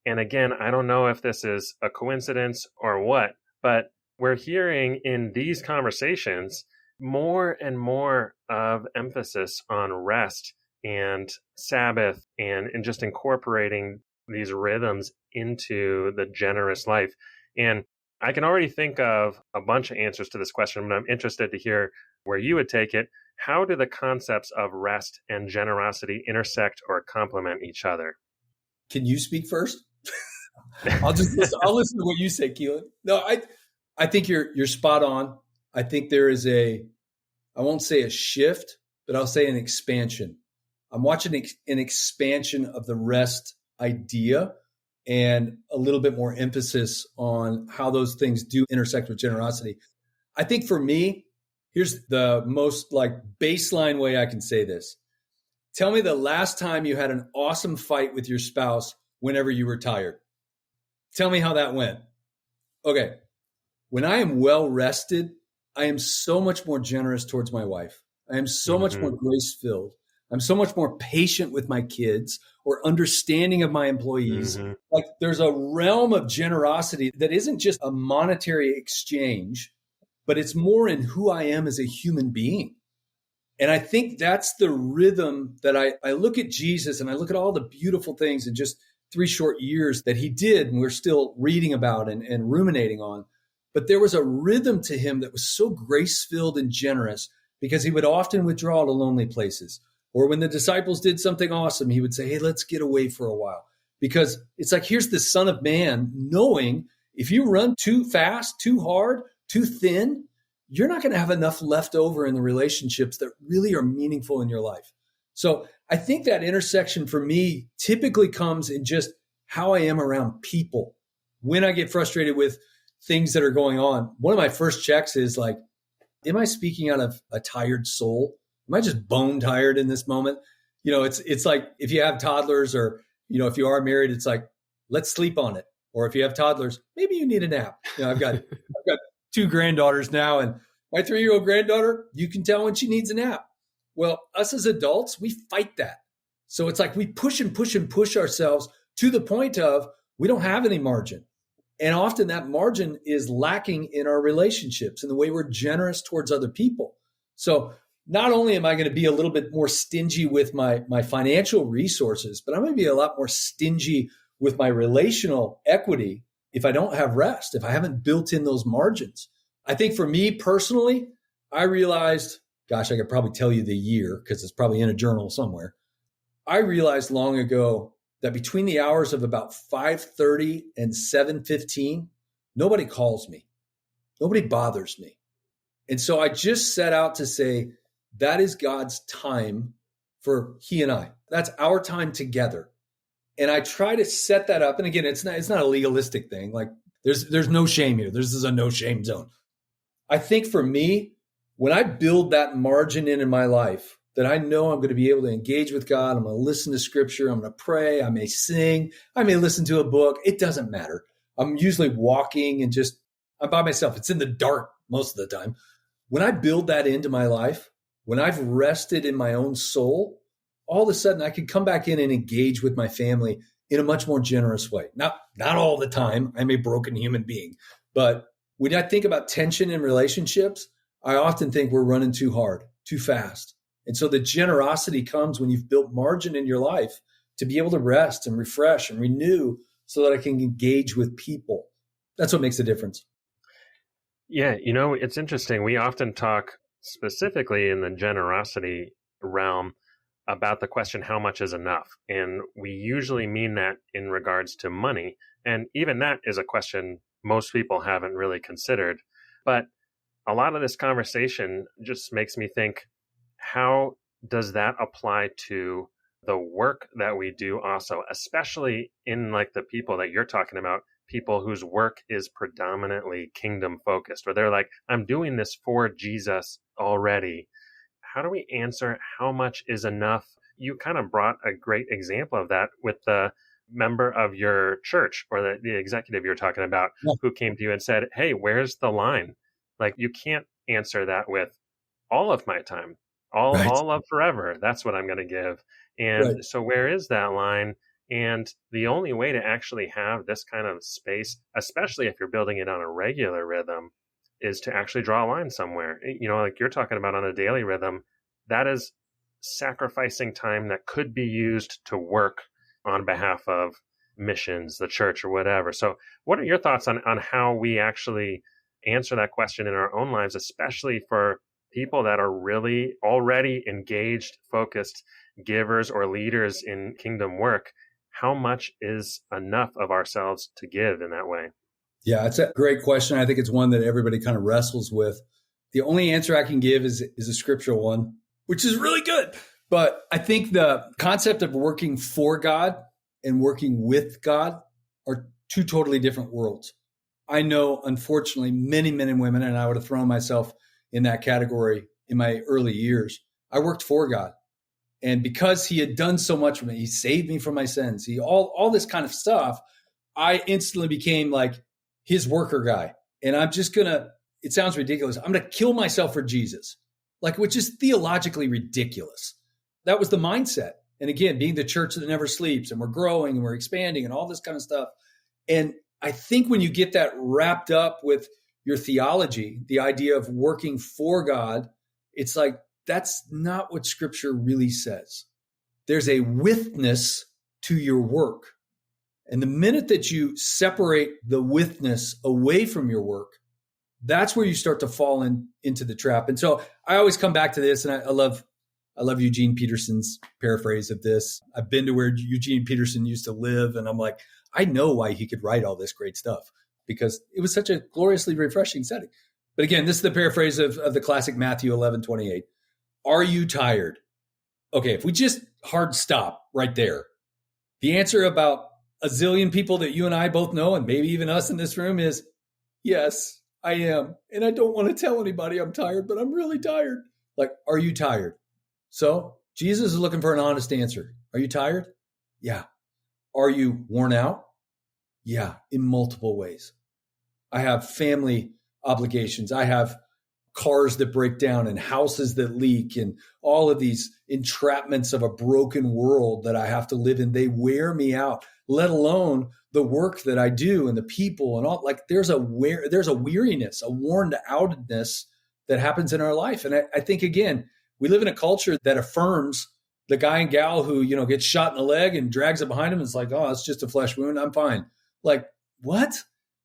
and again, I don't know if this is a coincidence or what, but we're hearing in these conversations more and more of emphasis on rest and Sabbath and just incorporating these rhythms into the generous life. And I can already think of a bunch of answers to this question, but I'm interested to hear where you would take it. How do the concepts of rest and generosity intersect or complement each other? Can you speak first? I'll listen to what you say, Keelan. No, I think you're spot on. I think there is I won't say a shift, but I'll say an expansion. I'm watching an expansion of the rest idea and a little bit more emphasis on how those things do intersect with generosity. I think for me, here's the most like baseline way I can say this. Tell me the last time you had an awesome fight with your spouse whenever you were tired. Tell me how that went. Okay. When I am well rested, I am so much more generous towards my wife. I am so much more grace-filled. I'm so much more patient with my kids or understanding of my employees. Like there's a realm of generosity that isn't just a monetary exchange, but it's more in who I am as a human being. And I think that's the rhythm that I look at Jesus and I look at all the beautiful things in just 3 short years that he did and we're still reading about and ruminating on. But there was a rhythm to him that was so grace-filled and generous because he would often withdraw to lonely places. Or when the disciples did something awesome, he would say, hey, let's get away for a while. Because it's like, here's the Son of Man knowing if you run too fast, too hard, too thin, you're not going to have enough left over in the relationships that really are meaningful in your life. So I think that intersection for me typically comes in just how I am around people. When I get frustrated with things that are going on, one of my first checks is like, am I speaking out of a tired soul? Am I just bone tired in this moment? You know, it's like if you have toddlers or, you know, if you are married, it's like, let's sleep on it. Or if you have toddlers, maybe you need a nap. You know, I've got 2 granddaughters now, and my 3-year-old granddaughter, you can tell when she needs a nap. Well, us as adults, we fight that. So it's like we push and push and push ourselves to the point of we don't have any margin. And often that margin is lacking in our relationships and the way we're generous towards other people. So not only am I going to be a little bit more stingy with my financial resources, but I'm going to be a lot more stingy with my relational equity if I don't have rest, if I haven't built in those margins. I think for me personally, I realized, gosh, I could probably tell you the year because it's probably in a journal somewhere. I realized long ago that between the hours of about 5:30 and 7:15, nobody calls me. Nobody bothers me. And so I just set out to say, that is God's time for he and I. That's our time together. And I try to set that up. And again, it's not a legalistic thing. Like there's no shame here. This is a no shame zone. I think for me, when I build that margin in my life, that I know I'm going to be able to engage with God, I'm going to listen to scripture, I'm going to pray, I may sing, I may listen to a book. It doesn't matter. I'm usually walking and I'm by myself. It's in the dark most of the time. When I build that into my life, when I've rested in my own soul, all of a sudden I can come back in and engage with my family in a much more generous way. Not all the time. I'm a broken human being. But when I think about tension in relationships, I often think we're running too hard, too fast. And so the generosity comes when you've built margin in your life to be able to rest and refresh and renew so that I can engage with people. That's what makes a difference. Yeah, you know, it's interesting. We often talk specifically in the generosity realm about the question, how much is enough? And we usually mean that in regards to money. And even that is a question most people haven't really considered. But a lot of this conversation just makes me think, how does that apply to the work that we do also, especially in like the people that you're talking about, people whose work is predominantly kingdom focused, where they're like, I'm doing this for Jesus already. How do we answer how much is enough? You kind of brought a great example of that with the member of your church or the executive you're talking about who came to you and said, hey, where's the line? Like, you can't answer that with all of my time, all of forever. That's what I'm going to give. And so where is that line? And the only way to actually have this kind of space, especially if you're building it on a regular rhythm, is to actually draw a line somewhere. You know, like you're talking about on a daily rhythm, that is sacrificing time that could be used to work on behalf of missions, the church, or whatever. So what are your thoughts on how we actually answer that question in our own lives, especially for people that are really already engaged, focused givers or leaders in kingdom work? how much is enough of ourselves to give in that way? Yeah, it's a great question. I think it's one that everybody kind of wrestles with. The only answer I can give is a scriptural one, which is really good. But I think the concept of working for God and working with God are two totally different worlds. I know, unfortunately, many men and women, and I would have thrown myself in that category in my early years. I worked for God. And because he had done so much for me, he saved me from my sins, all this kind of stuff, I instantly became like his worker guy. And I'm just it sounds ridiculous, I'm going to kill myself for Jesus, which is theologically ridiculous. That was the mindset. And again, being the church that never sleeps, and we're growing and we're expanding and all this kind of stuff. And I think when you get that wrapped up with your theology, the idea of working for God, it's like, that's not what scripture really says. There's a withness to your work. And the minute that you separate the withness away from your work, that's where you start to fall into the trap. And so I always come back to this, and I love Eugene Peterson's paraphrase of this. I've been to where Eugene Peterson used to live, and I'm like, I know why he could write all this great stuff, because it was such a gloriously refreshing setting. But again, this is the paraphrase of the classic Matthew 11:28. Are you tired? Okay, if we just hard stop right there, the answer about a zillion people that you and I both know, and maybe even us in this room, is yes, I am. And I don't want to tell anybody I'm tired, but I'm really tired. Are you tired? So Jesus is looking for an honest answer. Are you tired? Yeah. Are you worn out? Yeah, in multiple ways. I have family obligations. I have cars that break down and houses that leak and all of these entrapments of a broken world that I have to live in. They wear me out, let alone the work that I do and the people and all. There's a weariness, a worn outness that happens in our life. And I think, again, we live in a culture that affirms the guy and gal who, gets shot in the leg and drags it behind him. It's like, oh, it's just a flesh wound, I'm fine. What?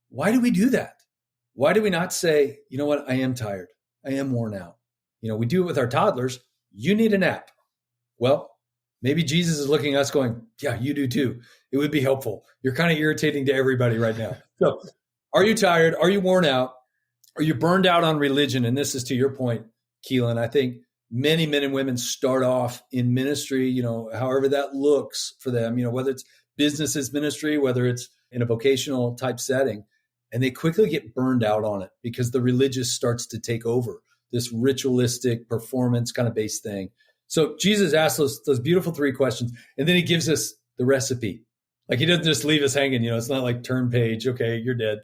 Why do we do that? Why do we not say, you know what? I am tired. I am worn out. We do it with our toddlers. You need a nap. Well, maybe Jesus is looking at us going, yeah, you do too. It would be helpful. You're kind of irritating to everybody right now. So are you tired? Are you worn out? Are you burned out on religion? And this is to your point, Keelan. I think many men and women start off in ministry, however that looks for them, whether it's business as ministry, whether it's in a vocational type setting. And they quickly get burned out on it because the religious starts to take over, this ritualistic performance kind of based thing. So Jesus asks those beautiful three questions, and then he gives us the recipe. He doesn't just leave us hanging. It's not like turn page. Okay, you're dead.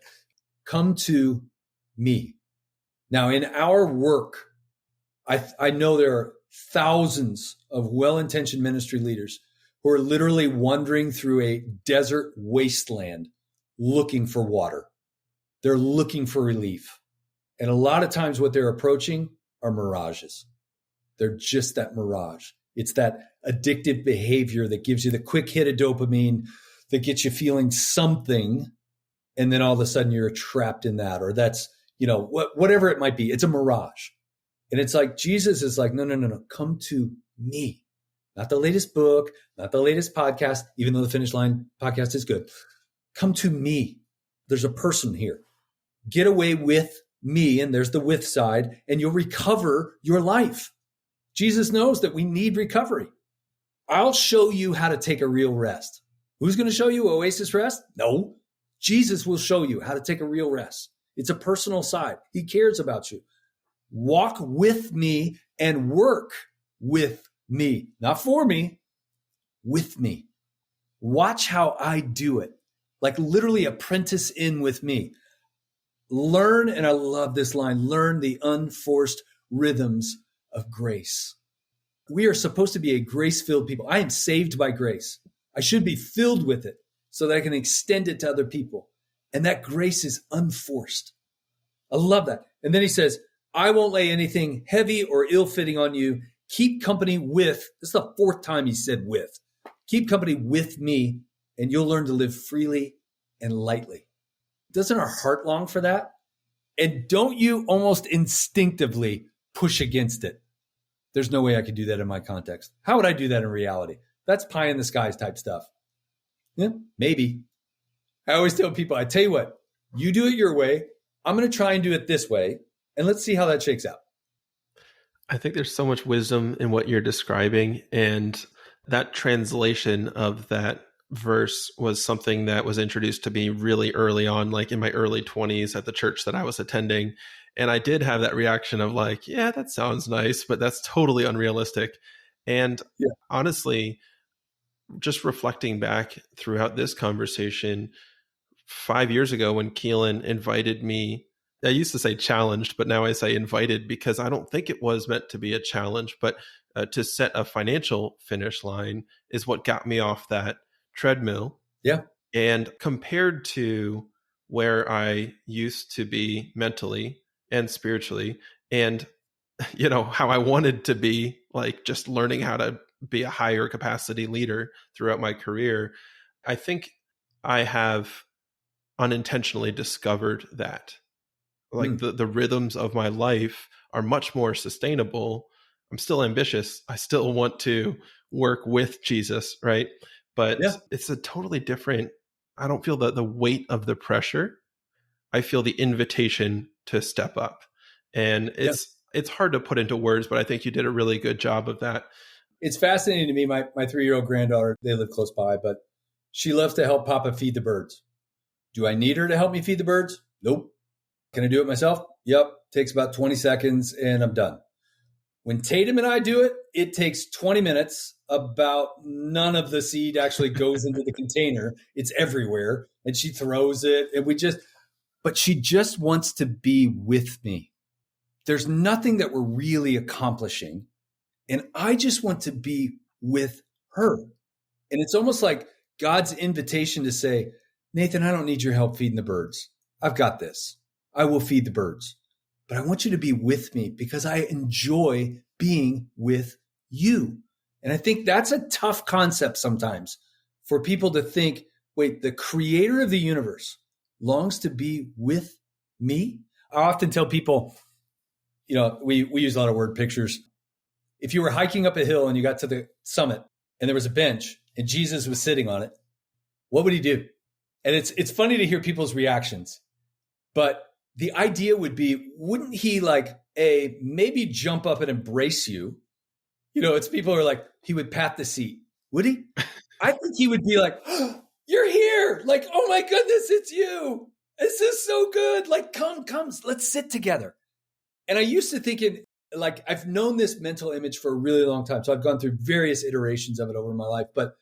Come to me. Now, in our work, I know there are thousands of well-intentioned ministry leaders who are literally wandering through a desert wasteland looking for water. They're looking for relief. And a lot of times what they're approaching are mirages. They're just that mirage. It's that addictive behavior that gives you the quick hit of dopamine that gets you feeling something. And then all of a sudden you're trapped in that, or that's, whatever it might be. It's a mirage. And it's like, Jesus is like, no. Come to me. Not the latest book, not the latest podcast, even though the Finish Line podcast is good. Come to me. There's a person here. Get away with me, and there's the with side, and you'll recover your life. Jesus knows that we need recovery. I'll show you how to take a real rest. Who's going to show you Oasis Rest? No. Jesus will show you how to take a real rest. It's a personal side. He cares about you. Walk with me and work with me. Not for me, with me. Watch how I do it. Literally apprentice in with me. Learn, and I love this line, learn the unforced rhythms of grace. We are supposed to be a grace-filled people. I am saved by grace. I should be filled with it so that I can extend it to other people. And that grace is unforced. I love that. And then he says, I won't lay anything heavy or ill-fitting on you. Keep company with, this is the fourth time he said with. Keep company with me, and you'll learn to live freely and lightly. Doesn't our heart long for that? And don't you almost instinctively push against it? There's no way I could do that in my context. How would I do that in reality? That's pie in the skies type stuff. Yeah, maybe. I always tell people, I tell you what, you do it your way. I'm going to try and do it this way. And let's see how that shakes out. I think there's so much wisdom in what you're describing. And that translation of that verse was something that was introduced to me really early on, like in my early 20s at the church that I was attending. And I did have that reaction of like, yeah, that sounds nice, but that's totally unrealistic. And honestly, just reflecting back throughout this conversation, 5 years ago when Keelan invited me, I used to say challenged, but now I say invited because I don't think it was meant to be a challenge, but to set a financial finish line is what got me off that treadmill. Yeah. And compared to where I used to be mentally and spiritually, and how I wanted to be, like just learning how to be a higher capacity leader throughout my career, I think I have unintentionally discovered that like the rhythms of my life are much more sustainable. I'm still ambitious. I still want to work with Jesus, right? But it's a totally different, I don't feel the weight of the pressure. I feel the invitation to step up. And it's hard to put into words, but I think you did a really good job of that. It's fascinating to me. My 3-year-old granddaughter, they live close by, but she loves to help Papa feed the birds. Do I need her to help me feed the birds? Nope. Can I do it myself? Yep. Takes about 20 seconds and I'm done. When Tatum and I do it, it takes 20 minutes. About none of the seed actually goes into the container. It's everywhere. And she throws it. And but she just wants to be with me. There's nothing that we're really accomplishing. And I just want to be with her. And it's almost like God's invitation to say, Nathan, I don't need your help feeding the birds. I've got this. I will feed the birds. But I want you to be with me because I enjoy being with you. And I think that's a tough concept sometimes for people to think, wait, the creator of the universe longs to be with me? I often tell people, we use a lot of word pictures. If you were hiking up a hill and you got to the summit and there was a bench and Jesus was sitting on it, what would he do? And it's funny to hear people's reactions, but the idea would be, wouldn't he maybe jump up and embrace you? It's people who are like, he would pat the seat. Would he? I think he would be like, oh, you're here. Like, oh my goodness, it's you. This is so good. Like, come, let's sit together. And I used to think I've known this mental image for a really long time. So I've gone through various iterations of it over my life. But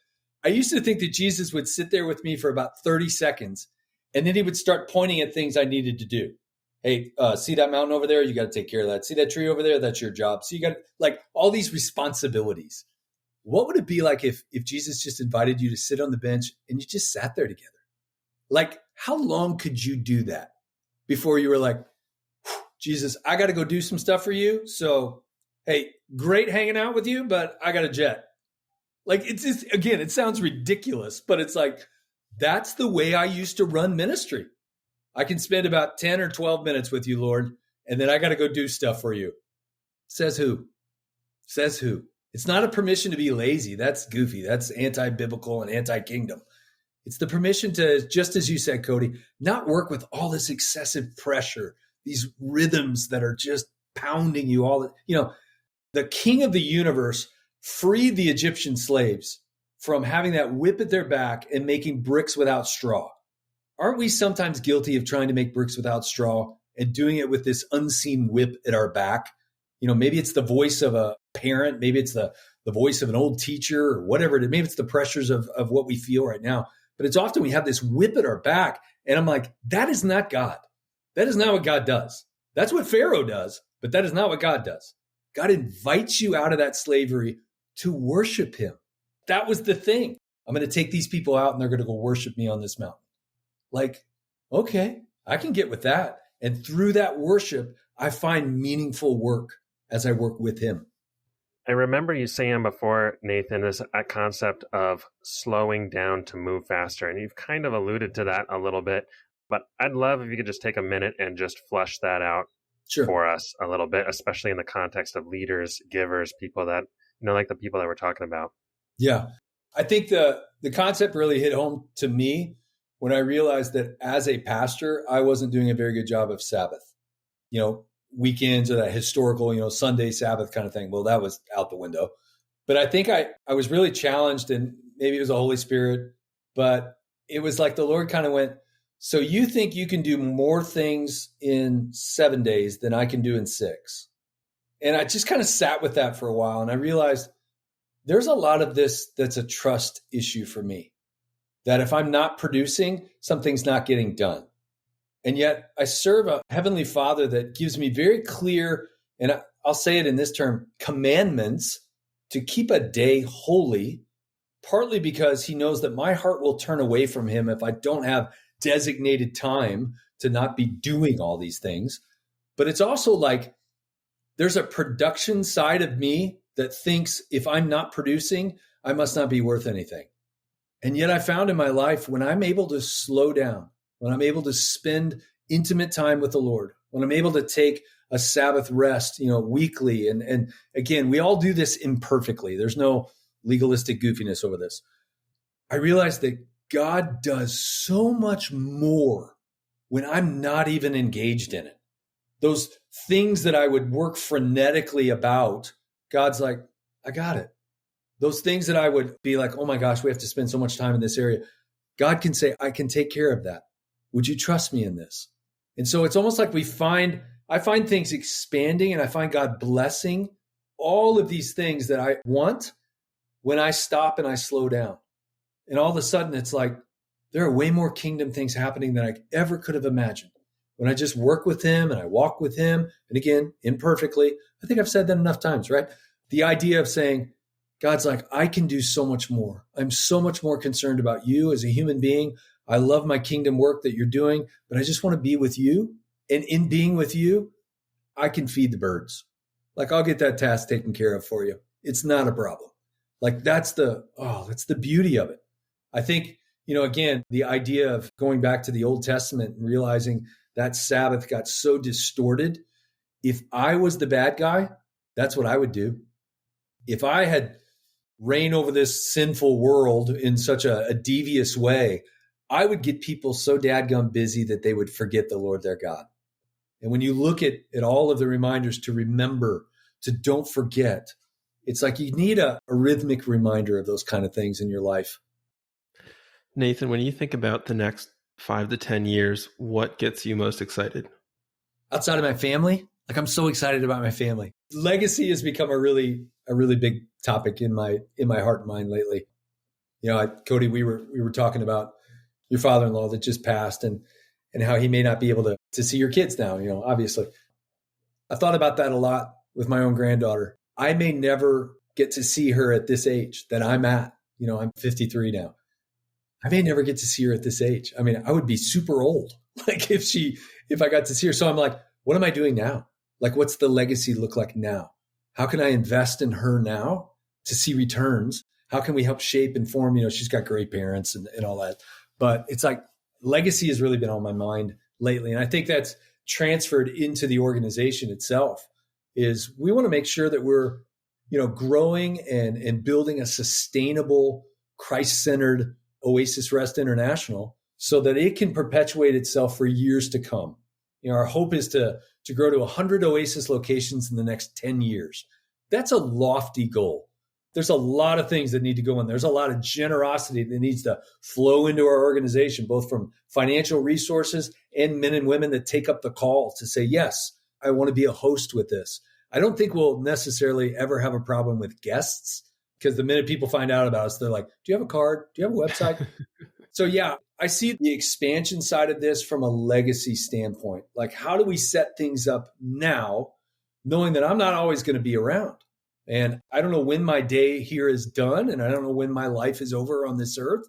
I used to think that Jesus would sit there with me for about 30 seconds, and then he would start pointing at things I needed to do. Hey, see that mountain over there? You got to take care of that. See that tree over there? That's your job. So you got all these responsibilities. What would it be like if Jesus just invited you to sit on the bench and you just sat there together? Like, how long could you do that before you were like, Jesus, I got to go do some stuff for you. So, hey, great hanging out with you, but I got a jet. Like, it's just, again, it sounds ridiculous, but it's like, that's the way I used to run ministry. I can spend about 10 or 12 minutes with you, Lord, and then I got to go do stuff for you. Says who? Says who? It's not a permission to be lazy. That's goofy. That's anti-biblical and anti-kingdom. It's the permission to, just as you said, Cody, not work with all this excessive pressure, these rhythms that are just pounding you all. The king of the universe freed the Egyptian slaves from having that whip at their back and making bricks without straw. Aren't we sometimes guilty of trying to make bricks without straw and doing it with this unseen whip at our back? Maybe it's the voice of a parent. Maybe it's the voice of an old teacher or whatever it is. Maybe it's the pressures of what we feel right now. But it's often we have this whip at our back. And I'm like, that is not God. That is not what God does. That's what Pharaoh does, but that is not what God does. God invites you out of that slavery to worship him. That was the thing. I'm going to take these people out and they're going to go worship me on this mountain. Like, okay, I can get with that. And through that worship, I find meaningful work as I work with him. I remember you saying before, Nathan, is a concept of slowing down to move faster. And you've kind of alluded to that a little bit, but I'd love if you could just take a minute and just flesh that out for us a little bit, especially in the context of leaders, givers, people that, like the people that we're talking about. Yeah. I think the concept really hit home to me when I realized that as a pastor, I wasn't doing a very good job of Sabbath. Weekends or that historical, Sunday Sabbath kind of thing. Well, that was out the window. But I think I was really challenged, and maybe it was the Holy Spirit, but it was like the Lord kind of went, so you think you can do more things in 7 days than I can do in 6? And I just kind of sat with that for a while, and I realized there's a lot of this that's a trust issue for me, that if I'm not producing, something's not getting done. And yet I serve a heavenly Father that gives me very clear, and I'll say it in this term, commandments to keep a day holy, partly because he knows that my heart will turn away from him if I don't have designated time to not be doing all these things. But it's also like there's a production side of me that thinks if I'm not producing, I must not be worth anything. And yet I found in my life, when I'm able to slow down, when I'm able to spend intimate time with the Lord, when I'm able to take a Sabbath rest, weekly. And again, we all do this imperfectly. There's no legalistic goofiness over this. I realized that God does so much more when I'm not even engaged in it. Those things that I would work frenetically about, God's like, I got it. Those things that I would be like, oh my gosh, we have to spend so much time in this area. God can say, I can take care of that. Would you trust me in this? And so it's almost like I find things expanding, and I find God blessing all of these things that I want when I stop and I slow down. And all of a sudden it's like, there are way more kingdom things happening than I ever could have imagined. When I just work with him and I walk with him, and again, imperfectly, I think I've said that enough times, right? The idea of saying, God's like, I can do so much more. I'm so much more concerned about you as a human being. I love my kingdom work that you're doing, but I just want to be with you. And in being with you, I can feed the birds. Like, I'll get that task taken care of for you. It's not a problem. Like, that's the beauty of it. I think, again, the idea of going back to the Old Testament and realizing that Sabbath got so distorted. If I was the bad guy, that's what I would do. If I had reigned over this sinful world in such a devious way, I would get people so dadgum busy that they would forget the Lord their God. And when you look at all of the reminders to remember, to don't forget, it's like you need a rhythmic reminder of those kind of things in your life. Nathan, when you think about the next 5 to 10 years, what gets you most excited? Outside of my family, like, I'm so excited about my family. Legacy has become a really big topic in my heart and mind lately. Cody, we were talking about your father-in-law that just passed and how he may not be able to see your kids now, obviously. I thought about that a lot with my own granddaughter. I may never get to see her at this age that I'm at. I'm 53 now. I may never get to see her at this age. I mean, I would be super old, like if I got to see her. So I'm like, what am I doing now? Like, what's the legacy look like now? How can I invest in her now to see returns? How can we help shape and form? She's got great parents and all that. But it's like legacy has really been on my mind lately. And I think that's transferred into the organization itself. Is we want to make sure that we're, growing and building a sustainable, Christ-centered Oasis Rest International so that it can perpetuate itself for years to come. Our hope is to grow to 100 Oasis locations in the next 10 years. That's a lofty goal. There's a lot of things that need to go in. There's a lot of generosity that needs to flow into our organization, both from financial resources and men and women that take up the call to say, yes, I want to be a host with this. I don't think we'll necessarily ever have a problem with guests, because the minute people find out about us, they're like, do you have a card? Do you have a website? So yeah, I see the expansion side of this from a legacy standpoint. Like, how do we set things up now, knowing that I'm not always going to be around? And I don't know when my day here is done, and I don't know when my life is over on this earth,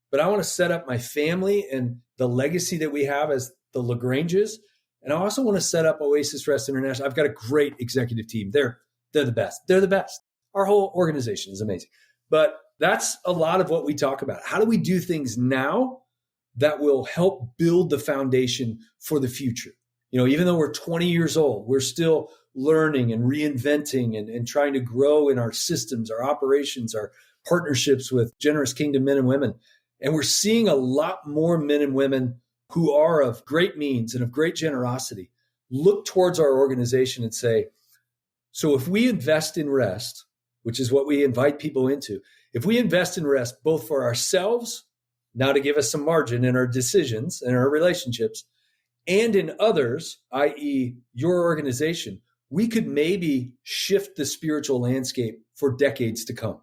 but I want to set up my family and the legacy that we have as the LaGranges. And I also want to set up Oasis Rest International. I've got a great executive team. They're the best. They're the best. Our whole organization is amazing. But that's a lot of what we talk about. How do we do things now that will help build the foundation for the future? Even though we're 20 years old, we're still learning and reinventing and trying to grow in our systems, our operations, our partnerships with generous kingdom men and women. And we're seeing a lot more men and women who are of great means and of great generosity look towards our organization and say, so if we invest in rest, which is what we invite people into, if we invest in rest, both for ourselves, now to give us some margin in our decisions and our relationships, and in others, i.e. your organization, we could maybe shift the spiritual landscape for decades to come.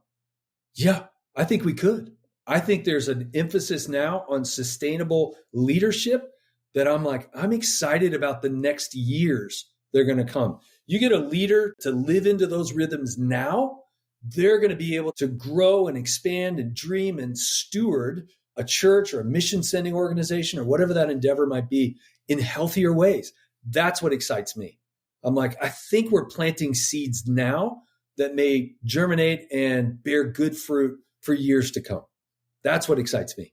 Yeah, I think we could. I think there's an emphasis now on sustainable leadership that I'm excited about the next years they're going to come. You get a leader to live into those rhythms now, they're going to be able to grow and expand and dream and steward a church or a mission sending organization or whatever that endeavor might be in healthier ways. That's what excites me. I think we're planting seeds now that may germinate and bear good fruit for years to come. That's what excites me.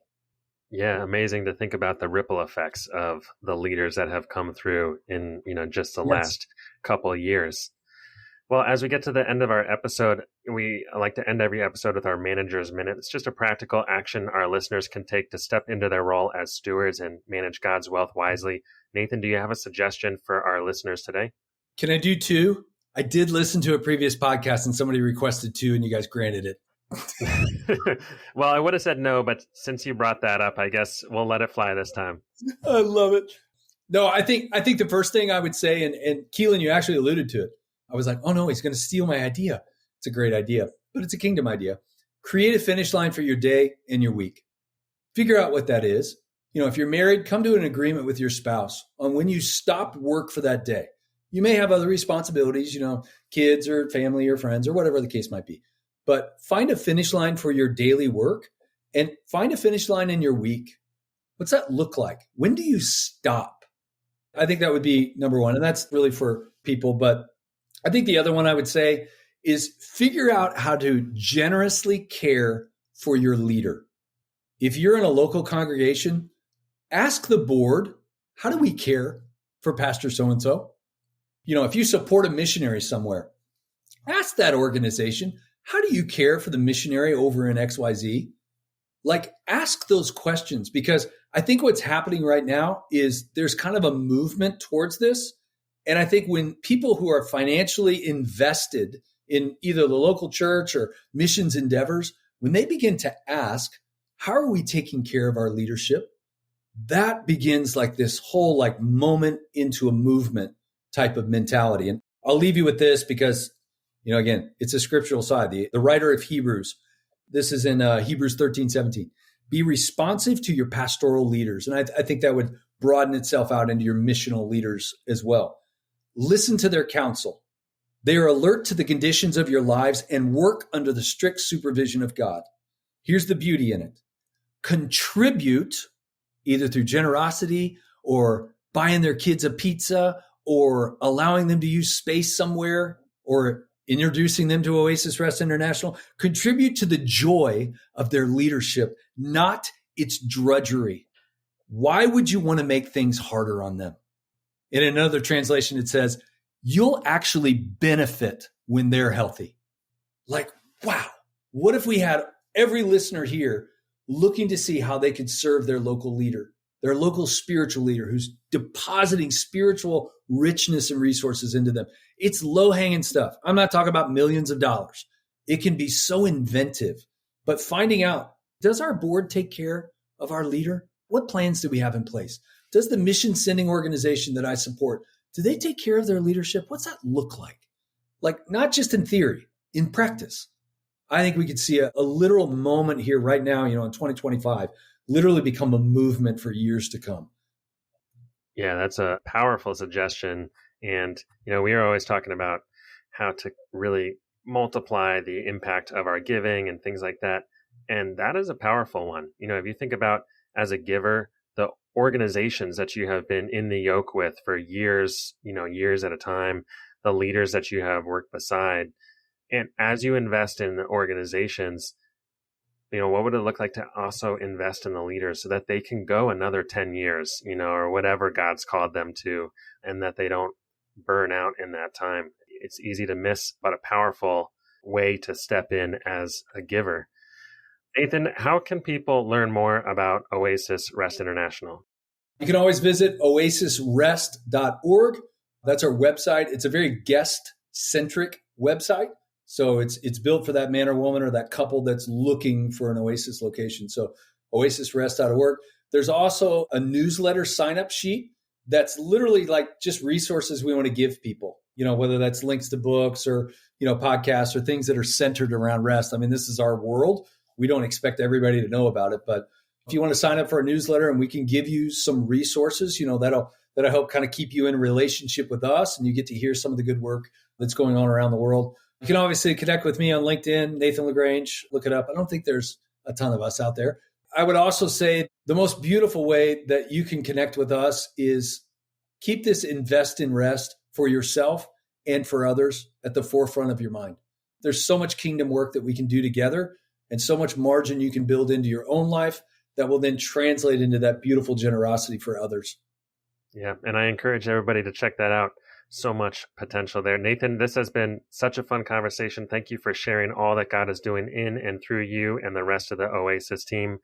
Yeah, amazing to think about the ripple effects of the leaders that have come through in, just the last couple of years. Well, as we get to the end of our episode, we like to end every episode with our manager's minute. It's just a practical action our listeners can take to step into their role as stewards and manage God's wealth wisely. Nathan, do you have a suggestion for our listeners today? Can I do 2? I did listen to a previous podcast and somebody requested 2 and you guys granted it. Well, I would have said no, but since you brought that up, I guess we'll let it fly this time. I love it. No, I think the first thing I would say, and Keelan, you actually alluded to it. I was like, oh no, he's going to steal my idea. It's a great idea, but it's a kingdom idea. Create a finish line for your day and your week. Figure out what that is. If you're married, come to an agreement with your spouse on when you stop work for that day. You may have other responsibilities, kids or family or friends or whatever the case might be. But find a finish line for your daily work and find a finish line in your week. What's that look like? When do you stop? I think that would be number one. And that's really for people. But I think the other one I would say is figure out how to generously care for your leader. If you're in a local congregation, ask the board, how do we care for Pastor so-and-so? If you support a missionary somewhere, ask that organization, how do you care for the missionary over in XYZ? Ask those questions, because I think what's happening right now is there's kind of a movement towards this. And I think when people who are financially invested in either the local church or missions endeavors, when they begin to ask, how are we taking care of our leadership? That begins this whole moment into a movement type of mentality. And I'll leave you with this because, again, it's a scriptural side. The writer of Hebrews, this is in Hebrews 13:17. Be responsive to your pastoral leaders. And I think that would broaden itself out into your missional leaders as well. Listen to their counsel. They are alert to the conditions of your lives and work under the strict supervision of God. Here's the beauty in it. Contribute either through generosity or buying their kids a pizza or allowing them to use space somewhere or introducing them to Oasis Rest International. Contribute to the joy of their leadership, not its drudgery. Why would you want to make things harder on them? In another translation, it says, you'll actually benefit when they're healthy. Wow, what if we had every listener here looking to see how they could serve their local leader, their local spiritual leader who's depositing spiritual richness and resources into them? It's low-hanging stuff. I'm not talking about millions of dollars. It can be so inventive, but finding out, does our board take care of our leader? What plans do we have in place? Does the mission sending organization that I support, do they take care of their leadership? What's that look like? Not just in theory, in practice. I think we could see a literal moment here right now, in 2025, literally become a movement for years to come. Yeah, that's a powerful suggestion. And, we are always talking about how to really multiply the impact of our giving and things like that. And that is a powerful one. If you think about as a giver, the organizations that you have been in the yoke with for years, years at a time, the leaders that you have worked beside. And as you invest in the organizations, what would it look like to also invest in the leaders so that they can go another 10 years, or whatever God's called them to, and that they don't burn out in that time. It's easy to miss, but a powerful way to step in as a giver. Nathan, how can people learn more about Oasis Rest International? You can always visit oasisrest.org. That's our website. It's a very guest-centric website. So it's built for that man or woman or that couple that's looking for an Oasis location. So oasisrest.org. There's also a newsletter sign-up sheet that's literally like just resources we want to give people, whether that's links to books or, podcasts or things that are centered around rest. I mean, this is our world. We don't expect everybody to know about it, but if you want to sign up for a newsletter and we can give you some resources, that'll help kind of keep you in a relationship with us and you get to hear some of the good work that's going on around the world. You can obviously connect with me on LinkedIn, Nathan LaGrange, look it up. I don't think there's a ton of us out there. I would also say the most beautiful way that you can connect with us is keep this invest in rest for yourself and for others at the forefront of your mind. There's so much kingdom work that we can do together and so much margin you can build into your own life that will then translate into that beautiful generosity for others. Yeah, and I encourage everybody to check that out. So much potential there. Nathan, this has been such a fun conversation. Thank you for sharing all that God is doing in and through you and the rest of the Oasis team.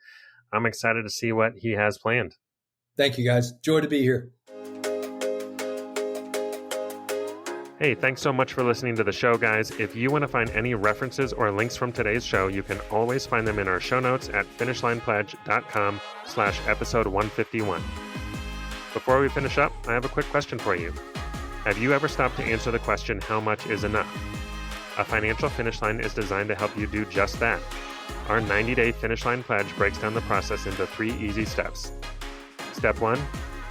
I'm excited to see what he has planned. Thank you, guys. Joy to be here. Hey, thanks so much for listening to the show, guys. If you want to find any references or links from today's show, you can always find them in our show notes at finishlinepledge.com/episode 151. Before we finish up, I have a quick question for you. Have you ever stopped to answer the question, how much is enough? A financial finish line is designed to help you do just that. Our 90-day Finish Line Pledge breaks down the process into 3 easy steps. Step 1,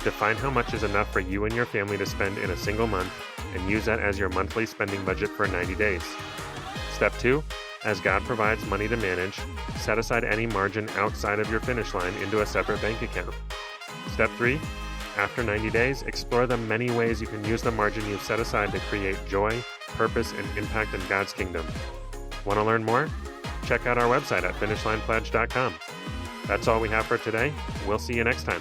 define how much is enough for you and your family to spend in a single month and use that as your monthly spending budget for 90 days. Step 2, as God provides money to manage, set aside any margin outside of your finish line into a separate bank account. Step 3, after 90 days, explore the many ways you can use the margin you've set aside to create joy, purpose, and impact in God's kingdom. Want to learn more? Check out our website at finishlinepledge.com. That's all we have for today. We'll see you next time.